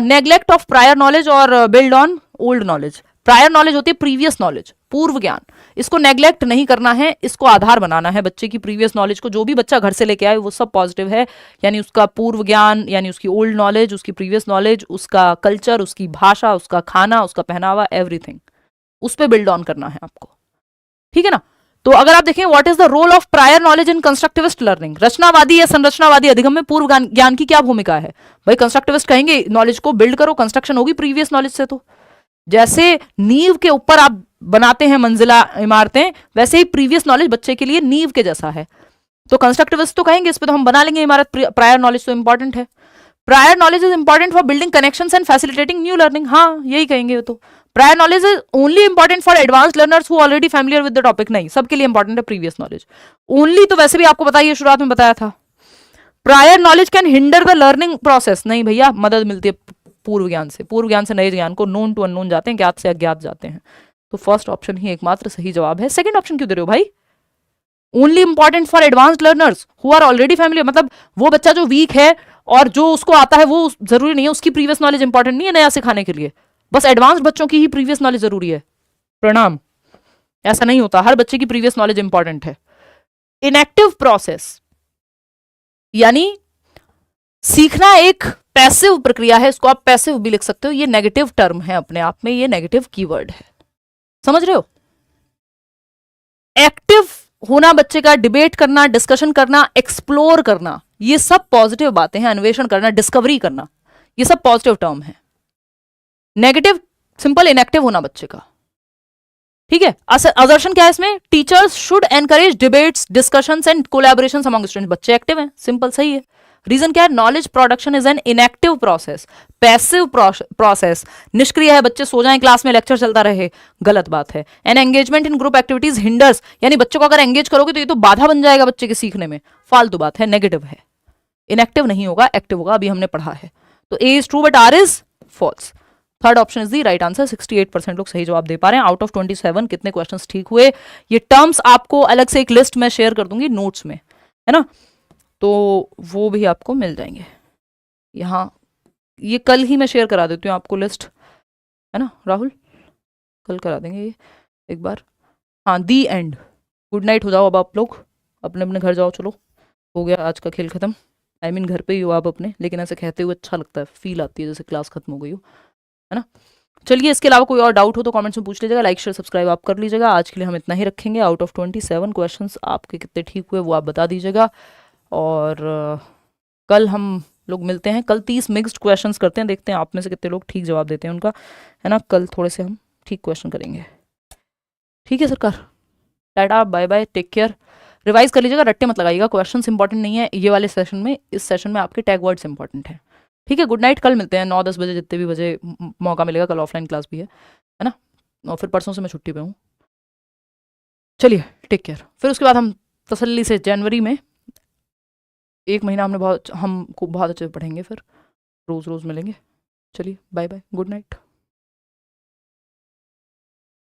नेग्लेक्ट ऑफ प्रायर नॉलेज और build on old knowledge. Prior knowledge होती है प्रीवियस नॉलेज, पूर्व ज्ञान, इसको नेग्लेक्ट नहीं करना है, इसको आधार बनाना है बच्चे की प्रीवियस नॉलेज को, जो भी बच्चा घर से लेके आए वो सब पॉजिटिव है, यानी उसका पूर्व ज्ञान, यानी उसकी ओल्ड नॉलेज, उसकी प्रीवियस नॉलेज, उसका कल्चर, उसकी भाषा, उसका खाना, उसका पहनावा, एवरीथिंग, उस पर बिल्ड ऑन करना है आपको, ठीक है ना। तो अगर आप देखें what is the role of prior knowledge in constructivist learning, रचनावादी या संरचनावादी अधिगम में पूर्व ज्ञान की क्या भूमिका है। भाई कंस्ट्रक्टिविस्ट कहेंगे नॉलेज को बिल्ड करो, कंस्ट्रक्शन होगी प्रीवियस नॉलेज से, तो जैसे नींव के ऊपर आप बनाते हैं मंजिला इमारतें, वैसे ही प्रीवियस नॉलेज बच्चे के लिए नींव के जैसा है, तो कंस्ट्रक्टिविस्ट तो कहेंगे इस पे तो हम बना लेंगे इमारत, प्रायर नॉलेज तो इंपॉर्टेंट है, prior knowledge is important for building connections and facilitating new learning, हाँ यही कहेंगे, तो prior knowledge is only important for advance learners who already familiar with the topic, नहीं सबके लिए इंपॉर्टेंट है प्रीवियस नॉलेज ओनली, तो वैसे भी आपको बताइए शुरुआत में बताया था। Prior knowledge can hinder the learning process, नहीं भैया मदद मिलती है पूर्व ज्ञान से, पूर्व ज्ञान से नए ज्ञान को, नोन टू अननोन जाते हैं, ज्ञात से अज्ञात जाते हैं, तो फर्स्ट ऑप्शन ही एकमात्र सही जवाब है। सेकंड ऑप्शन क्यों दे रहे हो भाई, only important for advanced learners who are already familiar, मतलब वो बच्चा जो वीक है और जो उसको आता है वो जरूरी नहीं है उसकी प्रीवियस नॉलेज इंपॉर्टेंट नहीं है नया सिखाने के लिए, बस एडवांस्ड बच्चों की ही प्रीवियस नॉलेज जरूरी है। प्रणाम, ऐसा नहीं होता, हर बच्चे की प्रीवियस नॉलेज इंपॉर्टेंट है। इनएक्टिव प्रोसेस यानी सीखना एक पैसिव प्रक्रिया है, इसको आप पैसिव भी लिख सकते हो, ये नेगेटिव टर्म है अपने आप में, ये नेगेटिव कीवर्ड है, समझ रहे हो। एक्टिव होना बच्चे का, डिबेट करना, डिस्कशन करना, एक्सप्लोर करना, ये सब पॉजिटिव बातें हैं, अन्वेषण करना, डिस्कवरी करना, ये सब पॉजिटिव टर्म है। नेगेटिव सिंपल इनएक्टिव होना बच्चे का, ठीक है। असर्शन क्या है इसमें, teachers should encourage debates, discussions and collaboration among students, बच्चे एक्टिव हैं, सिंपल सही है। रीजन क्या है, knowledge production is an inactive process, passive process, निष्क्रिय है, बच्चे सो जाएं क्लास में लेक्चर चलता रहे, गलत बात है। An engagement in group activities hinders, यानी बच्चों को अगर एंगेज करोगे तो ये तो बाधा बन जाएगा बच्चे के सीखने में, फालतू बात है, नेगेटिव है, इनएक्टिव नहीं होगा, एक्टिव होगा, अभी हमने पढ़ा है, तो A is true but R is false. Third option is the right answer, 68% लोग सही जवाब दे पा रहे हैं आउट ऑफ 27। कितने क्वेश्चंस ठीक हुए, ये टर्म्स आपको अलग से एक लिस्ट में शेयर कर दूंगी नोट्स में, है ना, तो वो भी आपको मिल जाएंगे यहाँ, ये कल ही मैं शेयर करा देती हूँ आपको लिस्ट, है ना राहुल, कल करा देंगे ये एक बार। हाँ दी एंड, गुड नाइट हो जाओ अब आप लोग, अपने अपने घर जाओ, चलो हो गया आज का खेल खत्म, आई मीन घर पे ही हो आप अपने, लेकिन ऐसे कहते हुए अच्छा लगता है, फील आती है जैसे क्लास खत्म हो गई हो, है ना। चलिए इसके अलावा कोई और डाउट हो तो कमेंट्स में पूछ लीजिएगा, लाइक शेयर सब्सक्राइब आप कर लीजिएगा। आज के लिए हम इतना ही रखेंगे, आउट ऑफ 27 क्वेश्चंस आपके कितने ठीक हुए वो आप बता दीजिएगा, और कल हम लोग मिलते हैं, कल 30 मिक्स्ड क्वेश्चंस करते हैं, देखते हैं आप में से कितने लोग ठीक जवाब देते हैं उनका, है ना, कल थोड़े से हम ठीक क्वेश्चन करेंगे, ठीक है सरकार, tata bye bye, take care, revise कर लीजिएगा, रट्टे मत लगाइएगा, क्वेश्चंस इंपॉर्टेंट नहीं है ये वाले सेशन में, इस सेशन में आपके टैग वर्ड्स इंपॉर्टेंट है, ठीक है। गुड नाइट, कल मिलते हैं 9-10 बजे, जितने भी बजे मौका मिलेगा, कल ऑफलाइन क्लास भी है ना, और फिर परसों से मैं छुट्टी पे हूँ। चलिए टेक केयर, फिर उसके बाद हम तसल्ली से जनवरी में एक महीना हम बहुत अच्छे से पढ़ेंगे, फिर रोज रोज मिलेंगे। चलिए बाय बाय, गुड नाइट।